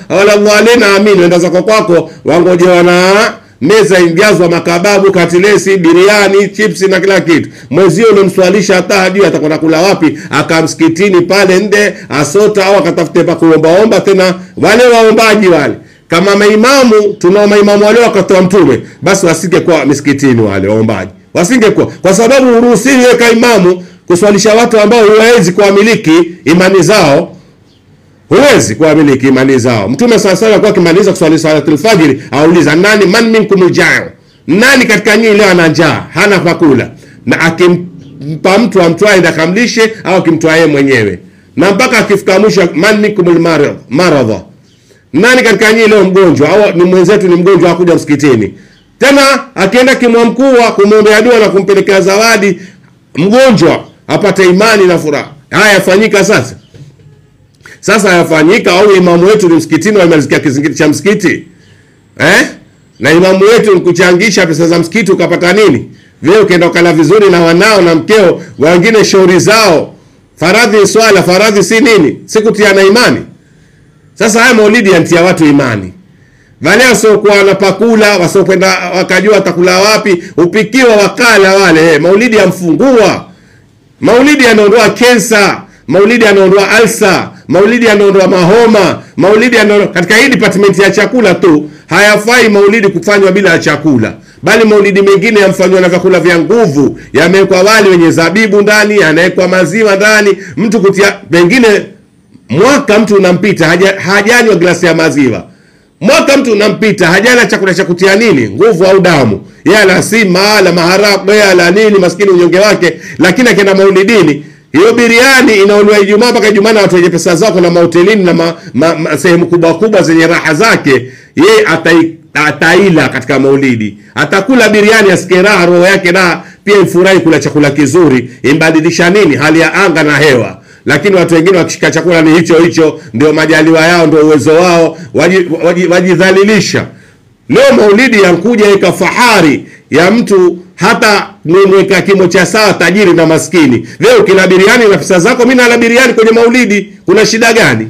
wala walena amini wenda zako kwako wangoje wana meza injazwa makababu, katilesi, biriani, chipsi na kila kitu. Mwezi unamswalisha hata hajui atakwenda kula wapi, akamsikitini pale nde asota au akatafute pa kuomba tena wale waombaji wale. Kama maimamu tunao maimamu wale wakatoa mtume, basi wasige kwa misikitini wale waombaji. Wasingekuwa kwa sababu uruhusiwi weka imamu kuswalisha watu ambao huwezi kuamiliki imani zao. Huwezi kuamiliki imani zao. Mtume sasa kwa kimaliza kuswali salatul fajr auliza nani man minkum jaa? Nani katika nyinyi leo ana njaa, hana pakula? Na akimpa mtu amtwae ndakamlishe au akimtwae yeye mwenyewe. Na mpaka akifika mwisho man minkum maradha. Nani katika nyinyi leo mgonjwa au ni mwenzetu ni mgonjwa akuja msikitini? Tena akienda kimwa mkuu kumwombea dua na kumpelekea zawadi mgonjwa apate imani na furaha. Haya yafanyika sasa. Sasa yafanyika au imamu wetu ni msikitini wamalizikia kizingiti cha msikiti? Na imamu wetu nikuchangisha pesa za msikiti ukapata nini? Wewe ukaenda ukala vizuri na wanao na mkeo, wengine shauri zao. Faradhi swala, faradhi si nini? Sikutiana imani. Sasa haya maulidi yantia watu imani. Wale wasiokuwa wanapakula, wasiopenda wakajua atakula wapi, upikiwa wakala wale. Maulidi yamfungua. Maulidi yanaondoa kensa, maulidi yanaondoa alsa, maulidi yanaondoa mahoma, maulidi yanaondoa katika hii department ya chakula tu. Hayafai maulidi kufanywa bila ya chakula. Bali maulidi mengine yamfanywa na vyakula vya nguvu, yamewekwa wali wenye zabibu ndani, yanawekwa maziwa ndani, mtu kutia pengine mwaka mtu unampita hajanywa glasi ya maziwa. Mwaka mtu unampita hajala chakula cha kutia nini? Nguvu au damu. Yeye ala sima, la maharagwe, ala nini maskini unyonge wake, lakini akienda maulidini, hiyo biriani inaonwa Ijumaa mpaka Ijumaa na watu wenye pesa zako na mahotelini na sehemu kubwa kubwa zenye raha zake, yeye ataila katika maulidi. Atakula biriani asikie raha roho yake na pia ifurahi kula chakula kizuri, imbadilisha nini? Hali ya anga na hewa. Lakini watu wengine wakishika chakula ni hicho ndio majaliwa yao, ndio uwezo wao, wajidhalilisha. Leo maulidi yankuja ika fahari ya mtu hata mweka kimo cha sawa tajiri na maskini. Leo kila biriani na pesa zako, mimi nala biriani kwenye maulidi, kuna shida gani?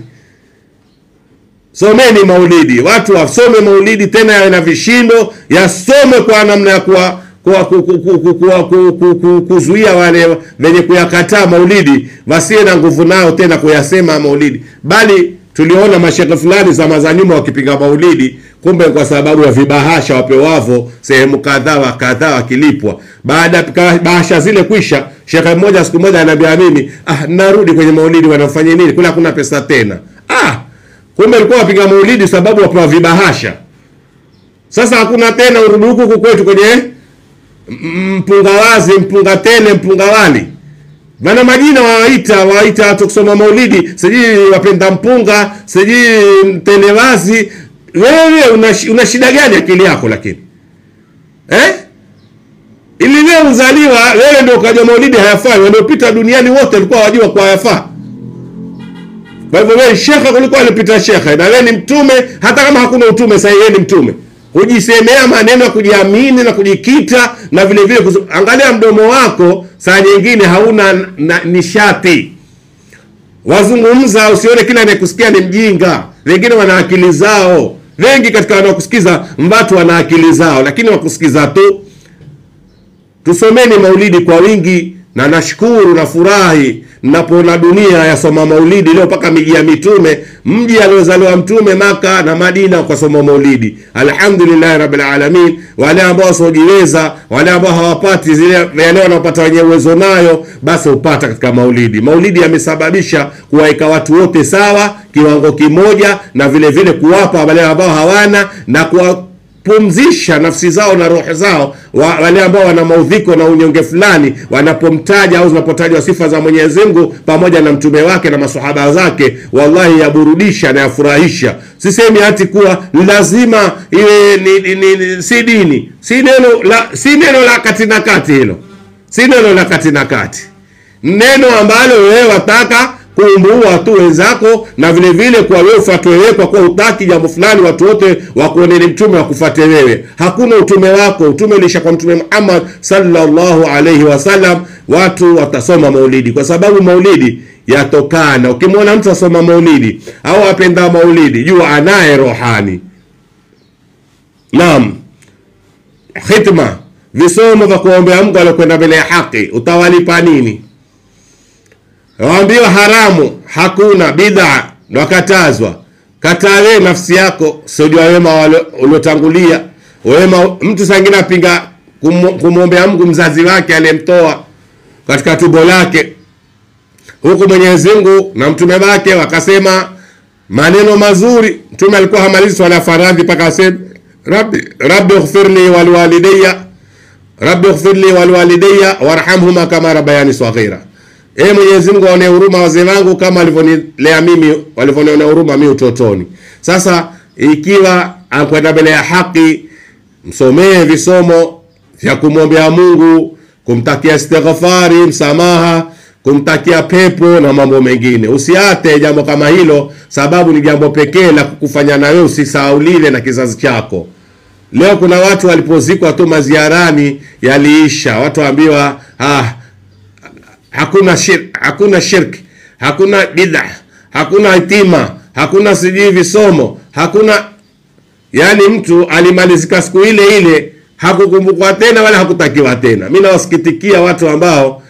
Someni maulidi, watu wasome maulidi tena yawe na vishindo, yasome kwa namna ya kuzuia wale wenye kuyakataa maulidi wasiwe na nguvu nao tena kuyasema maulidi. Bali tuliona mashehe fulani zama za nyuma wakipiga maulidi, kumbe kwa sababu ya vibahasha wapewavo sehemu kadhaa wakilipwa. Baada bahasha zile kwisha, shekhe mmoja siku moja ananiambia mimi, narudi kwenye maulidi wanafanya nini? Kula kuna pesa tena. Kumbe alikuwa wapiga maulidi sababu wapewa vibahasha. Sasa hakuna tena urudi huku kwetu kwenye mpunga wazi, mpunga tele, mpunga wali. Maana majina waita watu kusoma maulidi, sijui wapenda mpunga, sijui tele wazi. Wewe una shida gani akili yako lakini? Ili leo uzaliwa, wewe ndio ukaja maulidi hayafai, waliopita duniani wote walikuwa wajua kwa hayafaa. Kwa hivyo wewe shekha kulikuwa alipita shekha, na wewe ni mtume, hata kama hakuna utume sasa wewe ni mtume. Kujisemea maneno ya kujiamini na kujikita, na vile vile angalia mdomo wako saa nyingine hauna nishati. Wazungumza usione kila anayekusikia ni mjinga. Wengine wana akili zao. Wengi katika wanaokusikiza watu wana akili zao, lakini wakusikiza tu. Tusomeni maulidi kwa wingi, na nashukuru na furahi ninapoona dunia yasoma maulidi leo mpaka miji ya mitume, mji aliozaliwa mtume Maka na Madina kwa soma maulidi. Alhamdulillah rabbil alamin. Wale ambao wasiojiweza, wale ambao hawapati zile yale wanapata wenye uwezo nayo, basi upata katika maulidi. Maulidi yamesababisha kuwaeka watu wote sawa kiwango kimoja, na vile vile kuwapa wale ambao hawana, na kuwapumzisha nafsi zao na roho zao wale ambao wana maudhiko na unyonge fulani, wanapomtaja au zinapotajwa sifa za Mwenyezi Mungu pamoja na mtume wake na maswahaba zake. Wallahi yaburudisha na yafurahisha. Sisemi hati kuwa lazima iwe si dini, si neno la kati na kati. Hilo si neno la kati na kati, neno ambalo wewe wataka kuumbua tu wenzako, na vile vile kwa wewe ufuatwe wewe, kwa kuwa utaki jambo fulani watu wote wakuone ni mtume wakufuate wewe. Hakuna utume wako, utume ulisha kwa mtume Muhammad sallallahu alayhi wasallam. Watu watasoma maulidi kwa sababu maulidi yatokana. Ukimwona mtu asoma maulidi au apenda maulidi, jua anaye rohani. Naam, khitma, visomo vya kuombea Mungu alikwenda mbele ya haki, utawalipa nini? Waambiwa haramu, hakuna bid'a, ndo katazwa. Katawe nafsi yako, sijua wema uliotangulia. Wema mtu sangine apinga kumwombea Mungu mzazi wake aliyemtoa katika tumbo lake, huku Mwenyezi Mungu na mtume wake wakasema maneno mazuri. Mtume alikuwa hamalizi swala faradhi mpaka aseme rabbi ighfirli walwalidayya warhamhuma kama rabbayani saghira. Mwenyezi Mungu aone huruma wazee wangu kama alivyonilea mimi, walivyoniona huruma mimi utotoni. Sasa ikiwa akwenda mbele ya haki, msomee visomo vya kumwombea Mungu, kumtakia istighfari, msamaha, kumtakia pepo na mambo mengine. Usiate jambo kama hilo, sababu ni jambo pekee la kukufanya na wewe usisahaulile na kizazi chako. Leo kuna watu walipozikwa tu maziarani yaliisha. Watu waambiwa hakuna shirki, hakuna bid'a, hakuna itima, hakuna sijui visomo, hakuna. Yani mtu alimalizika siku ile ile, hakukumbukwa tena wala hakutakiwa tena. Mimi nawasikitikia watu ambao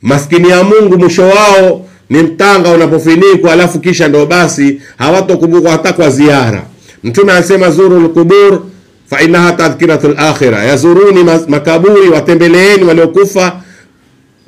maskini ya Mungu mwisho wao ni mtanga unapofinikwa, alafu kisha ndo basi hawatokumbukwa hata kwa ziara. Mtume anasema zurul qubur fa innaha tadhkiratul akhirah, yazuruni makaburi, watembeleeni waliokufa,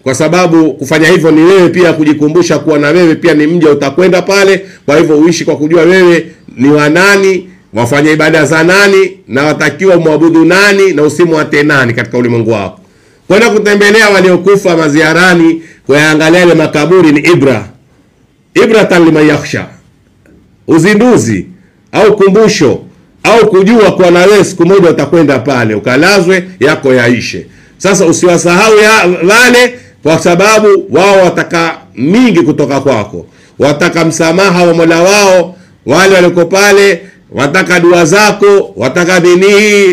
kwa sababu kufanya hivyo ni wewe pia kujikumbusha kuwa na wewe pia ni mja utakwenda pale. Kwa hivyo uishi kwa kujua wewe ni wa nani, wafanya ibada za nani, na watakiwa muabudu nani na usimwate nani katika ulimwengu wako. Kwenda kutembelea waliokufa maziarani, kuangalia ile makaburi ni ibratan liman yakhsha, uzinduzi au kumbusho au kujua kwa na wewe siku moja utakwenda pale ukalazwe yako yaishe. Sasa usiwasahau wale, kwa sababu wao wataka mingi kutoka kwako, wataka msamaha wa Mola wao. Wale waliko pale wataka dua zako, wataka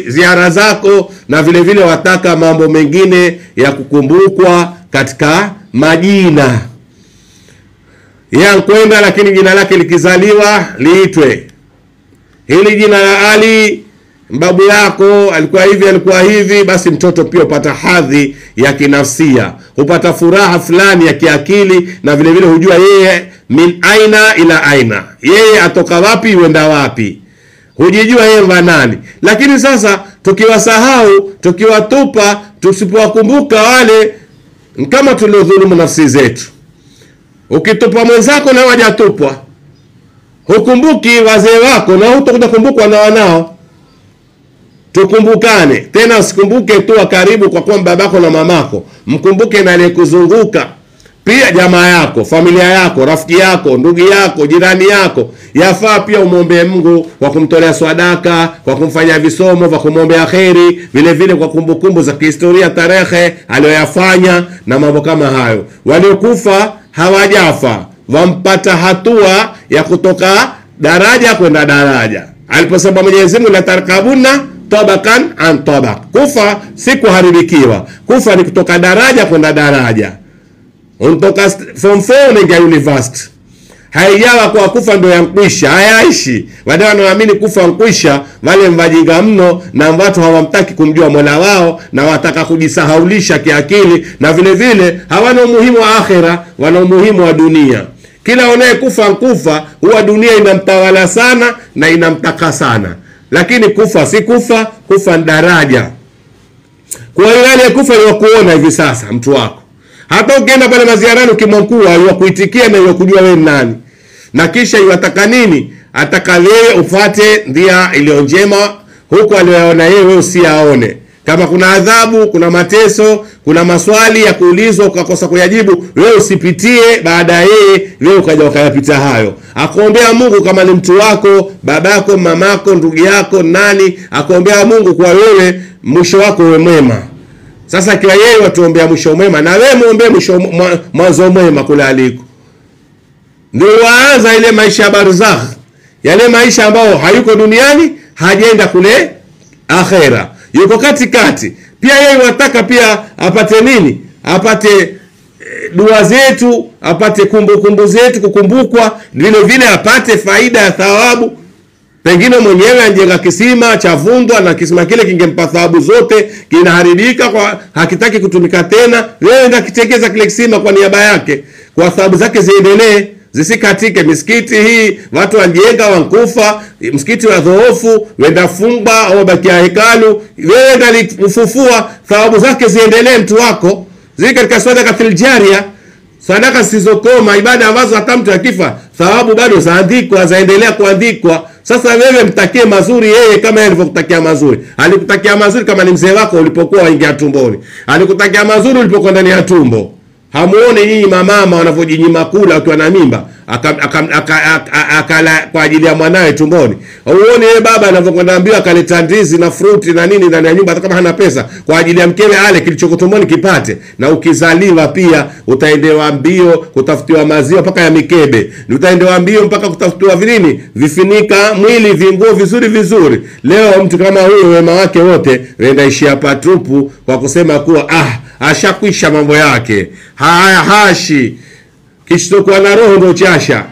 ziara zako, na vile vile wataka mambo mengine ya kukumbukwa katika majina ya kwenda, lakini jina lake likizaliwa liitwe hili jina la Ali, babu yako alikuwa hivi, basi mtoto pia upata hadhi ya kinafsia, upata furaha fulani ya kiakili, na vile vile hujua yeye min aina ila aina, yeye atoka wapi uenda wapi, hujijua yeye nani. Lakini sasa tukiwasahau, tukiwatupa, tusipowakumbuka wale, kama tuliodhulumu nafsi zetu. Ukitupa mwenzako na hujatupwa, hukumbuki wazee wako na hutakuja kukumbukwa na wanao. tukumbukane. Tena usikumbuke tu wa karibu kwa kuwa babako na mamako, mkumbuke na aliyekuzunguka pia, jamaa yako, familia yako, rafiki yako, ndugu yako, jirani yako. Yafaa pia umwombee Mungu kwa kumtolea sadaka, kwa kumfanya visomo, kwa kumwombea kheri, vile vile kwa kumbukumbu za kihistoria, tarehe aliyoyafanya na mambo kama hayo. Waliokufa hawajafa, wampata hatua ya kutoka daraja kwenda daraja. Aliposema Mwenyezi Mungu la tarkabuna tabakan an tabak, kufa si kuharibikiwa, kufa ni kutoka daraja kwenda daraja. Unatoka form 4 unaingia university. Haijawa kwa kufa ndio yankwisha, hayaishi. Wale wanaoamini kufa yankwisha, wale mvajinga mno, na watu hawamtaki kumjua Mola wao, na wataka kujisahaulisha kiakili, na vile vile hawana umuhimu wa akhera, wana umuhimu wa dunia. Kila anayekufa nkufa, huwa dunia inamtawala sana na inamtaka sana. Lakini kufa si kufa, kufa ni daraja. Kwa hiyo yale kufa ni kuona hivi sasa mtu wako. Hata ukienda pale maziarani ukimwakua, yuwakuitikia na yuwakujua wewe nani. Na kisha yuwataka nini? Ataka wewe ufuate ndia iliyo njema, huko aliyoona yeye usiaone. Kama kuna adhabu, kuna mateso, kuna maswali ya kuulizwa ukakosa kuyajibu, wewe usipitie baada yeye, wewe ukaja ukayapita hayo. Akuombea Mungu kama ni mtu wako, babako, mamako, ndugu yako, nani, akuombea Mungu kwa wewe mwisho wako uwe mwema. Sasa kiwa yeye watuombea mwisho mwema, na wewe muombe mwanzo mwema kule aliko. Ndio waanza ile maisha ya barzakh, yale maisha ambao hayuko duniani, hajaenda kule akhera, yuko katikati. Pia yeye wataka pia apate nini? Apate dua zetu, apate kumbukumbu zetu kukumbukwa, vile vile apate faida ya thawabu. Pengine mwenyewe anjenga kisima cha vundwa, na kisima kile kingempa thawabu zote, kinaharibika kwa hakitaki kutumika tena. Wewe ndio kitekeza kile kisima kwa niaba yake, kwa thawabu zake ziendelee, zisikatike. Misikiti hii watu wanjenga wankufa, msikiti wa dhoofu wenda fumba au bakia hekalu, wewe ndio ufufua, thawabu zake ziendelee mtu wako. Zika katika sadaka jaria, sadaka zisizokoma, ibada ambazo hata mtu akifa thawabu bado zaandikwa, zaendelea kuandikwa. Sasa wewe mtakie mazuri yeye kama yeye alivyokutakia mazuri. Alikutakia mazuri kama ni mzee wako ulipokuwa waingia tumboni. Alikutakia mazuri ulipokuwa ndani ya tumbo. Hamuone nyinyi mamama wanavyojinyima kula wakiwa na mimba, akala kwa ajili ya mwanae tumboni. Uone yeye baba anavyokwenda mbio akaleta ndizi na fruit na nini ndani ya nyumba, hata kama hana pesa, kwa ajili ya mkewe ale kilichoko tumboni kipate. Na ukizaliwa pia utaendewa mbio kutafutiwa maziwa mpaka ya mikebe. Utaendewa mbio mpaka kutafutiwa vinini, vifinika mwili, vinguo vizuri vizuri. Leo mtu kama huyo wema wake wote wenda ishia patupu kwa kusema kuwa ashakwisha mambo yake. Hashi kisichokuwa na roho ndo chasha.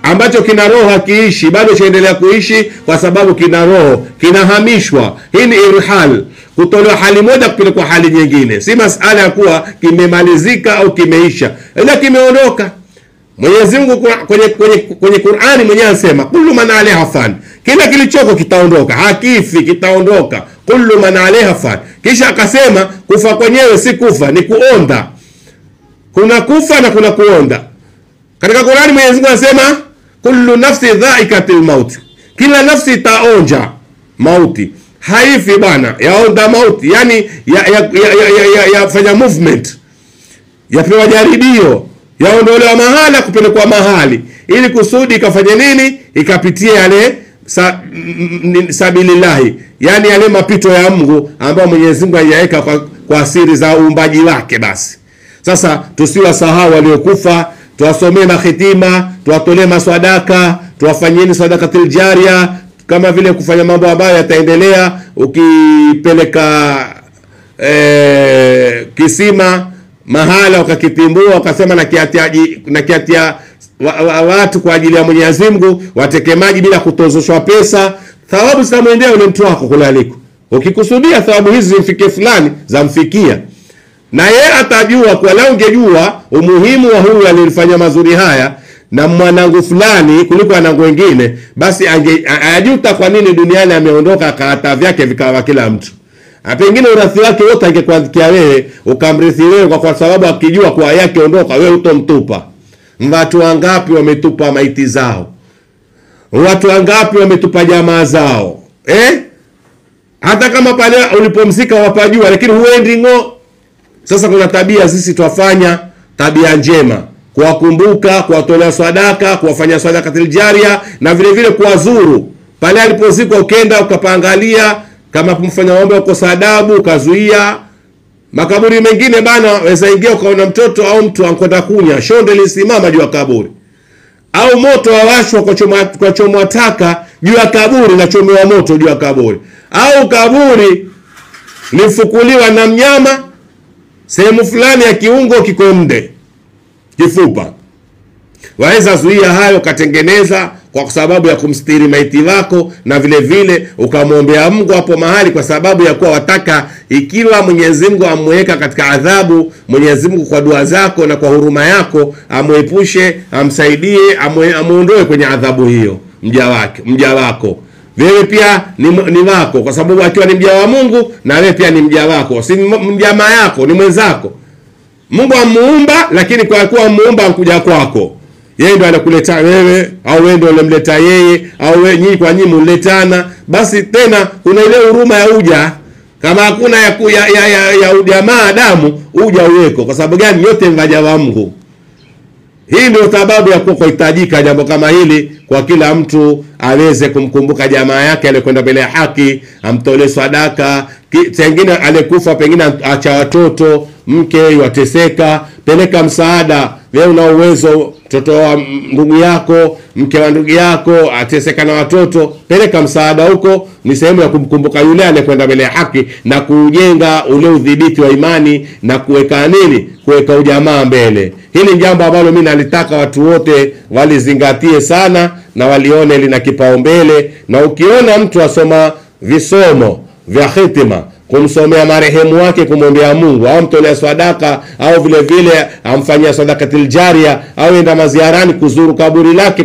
Ambacho kina roho hakiishi, bado chaendelea kuishi kwa sababu kina roho, kinahamishwa. Hii ni irhal, kutolewa hali moja kupelekwa hali nyingine. Si masala ya kuwa kimemalizika au kimeisha, ila kimeondoka. Mwenyezi Mungu kwenye Qur'ani mwenyewe anasema kullu man alaiha fan, kila kilichoko kitaondoka, hakifi, kitaondoka. Kullu man alaiha fan. Kisha akasema kufa kwenyewe si kufa, ni kuonda. Kuna kufa na kuna kuonda. Katika Qur'ani Mwenyezi Mungu anasema kullu nafsi dhaikatul maut, kila nafsi itaonja mauti. Haifi bwana, yaonda mauti, yani yafanya movement, yapewa jaribio, yaondolewa mahala kupelekwa mahali, ili kusudi ikafanya nini? Ikapitia yale sabilillahi, yani yale mapito ya Mungu ambayo Mwenyezi Mungu ayaweka kwa siri za uumbaji wake. Basi sasa tusiwasahau waliokufa, tuwasomee mahitima, tuwatolee maswadaka, tuwafanyeni sadakatul jaria, kama vile kufanya mambo ambayo yataendelea. Ukipeleka kisima mahala ukakitimbua, ukasema na kiatia watu kwa ajili ya Mwenyezi Mungu wateke maji bila kutozoshwa pesa, thawabu zitamwendea yule mtu wako kule aliko. Ukikusudia thawabu hizi zimfikie fulani, zamfikia. Na yeye atajua kwa lao, ungejua umuhimu wa huyu aliyefanya mazuri haya na mwanangu fulani kuliko wanangu wengine, basi ajuta kwa nini duniani ameondoka, kaata vyake vikawa kila mtu. Pengine urathi wake wote angekuandikia wewe, ukamrithi wewe, kwa sababu akijua kwa yake ondoka, wewe utomtupa. Watu wangapi wametupa maiti zao? Watu wangapi wametupa jamaa zao? hata kama pale ulipomzika wapajua, lakini huendi ngo. Sasa kuna tabia sisi twafanya tabia njema, kuwakumbuka, kuwatolea sadaka, kuwafanya sadakatul jaria, na vile vile kuwazuru pale alipozikwa. Ukenda ukapangalia, kama kumfanya ombe ukosa adabu, ukazuia. Makaburi mengine bana, waweza ingia ukaona mtoto au mtu ankwenda kunya, shonde lisimama juu ya kaburi, au moto wawashwa kwa chomwa taka juu ya kaburi na chomewa moto juu ya kaburi, au kaburi lifukuliwa na mnyama, sehemu fulani ya kiungo kikomde kifupa. Waweza zuia hayo, katengeneza kwa sababu ya kumstiri maiti wako, na vile vile ukamwombea Mungu hapo mahali, kwa sababu ya kuwa wataka ikiwa Mwenyezi Mungu amweka katika adhabu, Mwenyezi Mungu kwa dua zako na kwa huruma yako amwepushe, amsaidie, amuondoe kwenye adhabu hiyo mja wako. Wewe pia ni wako, kwa sababu akiwa ni mja wa Mungu na wewe pia ni mja wako, si mjamaa yako, ni mwenzako. Mungu amuumba, lakini kwa kuwa muumba ankuja kwako, yeye ndo anakuleta wewe, au wewe ndo unamleta yeye, au wewe nyinyi kwa nyinyi mletana. Basi tena kuna ile huruma ya uja, kama hakuna ya ujamaa damu, uja uweko. Kwa sababu gani? Yote mvaja wa Mungu. Hii ndio sababu ya kuhitajika jambo kama hili, kwa kila mtu aweze kumkumbuka jamaa yake aliyekwenda mbele ya haki, amtolee sadaka. Pengine alikufa, pengine acha watoto, mke wateseka, peleka msaada. Wewe una uwezo, mtoto wa ndugu yako, mke wa ndugu yako ateseka na watoto, peleka msaada huko. Ni sehemu ya kumkumbuka yule aliyekwenda mbele ya haki na kujenga ule udhibiti wa imani na kuweka nini, kuweka ujamaa mbele. Hili ni jambo ambalo mimi nalitaka watu wote walizingatie sana na walione lina kipaumbele. Na ukiona mtu asoma visomo vya hitima, kumsomea marehemu wake, kumwombea Mungu, au mtolea sadaka, au vile vile amfanyia sadakatul jaria, au enda maziarani kuzuru kaburi lake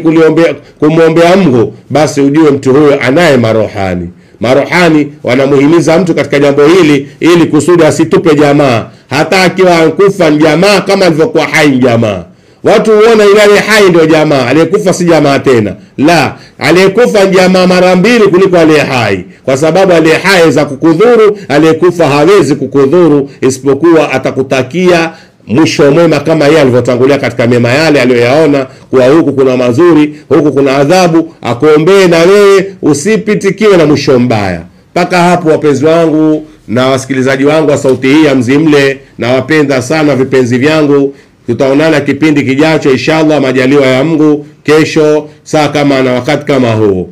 kumwombea Mungu, basi ujue mtu huyo anaye marohani. Marohani wanamuhimiza mtu katika jambo hili, ili kusudi asitupe jamaa, hata akiwa ankufa ni jamaa kama alivyokuwa hai jamaa. Watu huona ile hai ndio jamaa, aliyekufa si jamaa tena. La, aliyekufa ni jamaa mara mbili kuliko aliye hai, kwa sababu aliye hai za kukudhuru, aliyekufa hawezi kukudhuru, isipokuwa atakutakia mwisho mwema kama yeye alivyotangulia katika mema yale aliyoyaona, kuwa huku kuna mazuri, huku kuna adhabu, akuombee na wewe usipitikiwe na mwisho mbaya. Mpaka hapo wapenzi wangu na wasikilizaji wangu wa sauti hii ya Mzimle, na wapenda sana vipenzi vyangu. Tutaonana kipindi kijacho inshallah, majaliwa ya Mungu, kesho saa kama na wakati kama huu.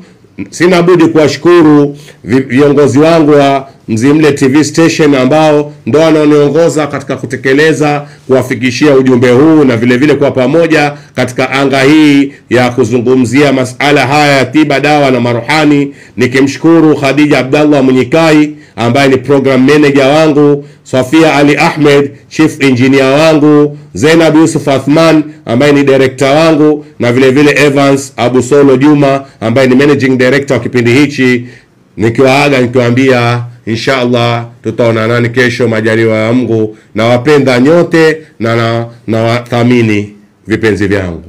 Sina budi kuwashukuru viongozi wangu wa Mzimle TV station, ambao ndo wanaoniongoza katika kutekeleza, kuwafikishia ujumbe huu, na vile vile kwa pamoja katika anga hii ya kuzungumzia masala haya ya tiba, dawa na maruhani. Nikimshukuru Khadija Abdallah Munyikai ambaye ni program manager wangu, Safia Ali Ahmed chief engineer wangu, Zainab Yusuf Athman ambaye ni director wangu, na vile vile Evans Abu Solo Juma ambaye ni managing director wa kipindi hichi. Nikiwaaga nikiwaambia inshallah tutaonana kesho majaliwa ya Mungu, na wapenda nyote na wathamini vipenzi vyangu.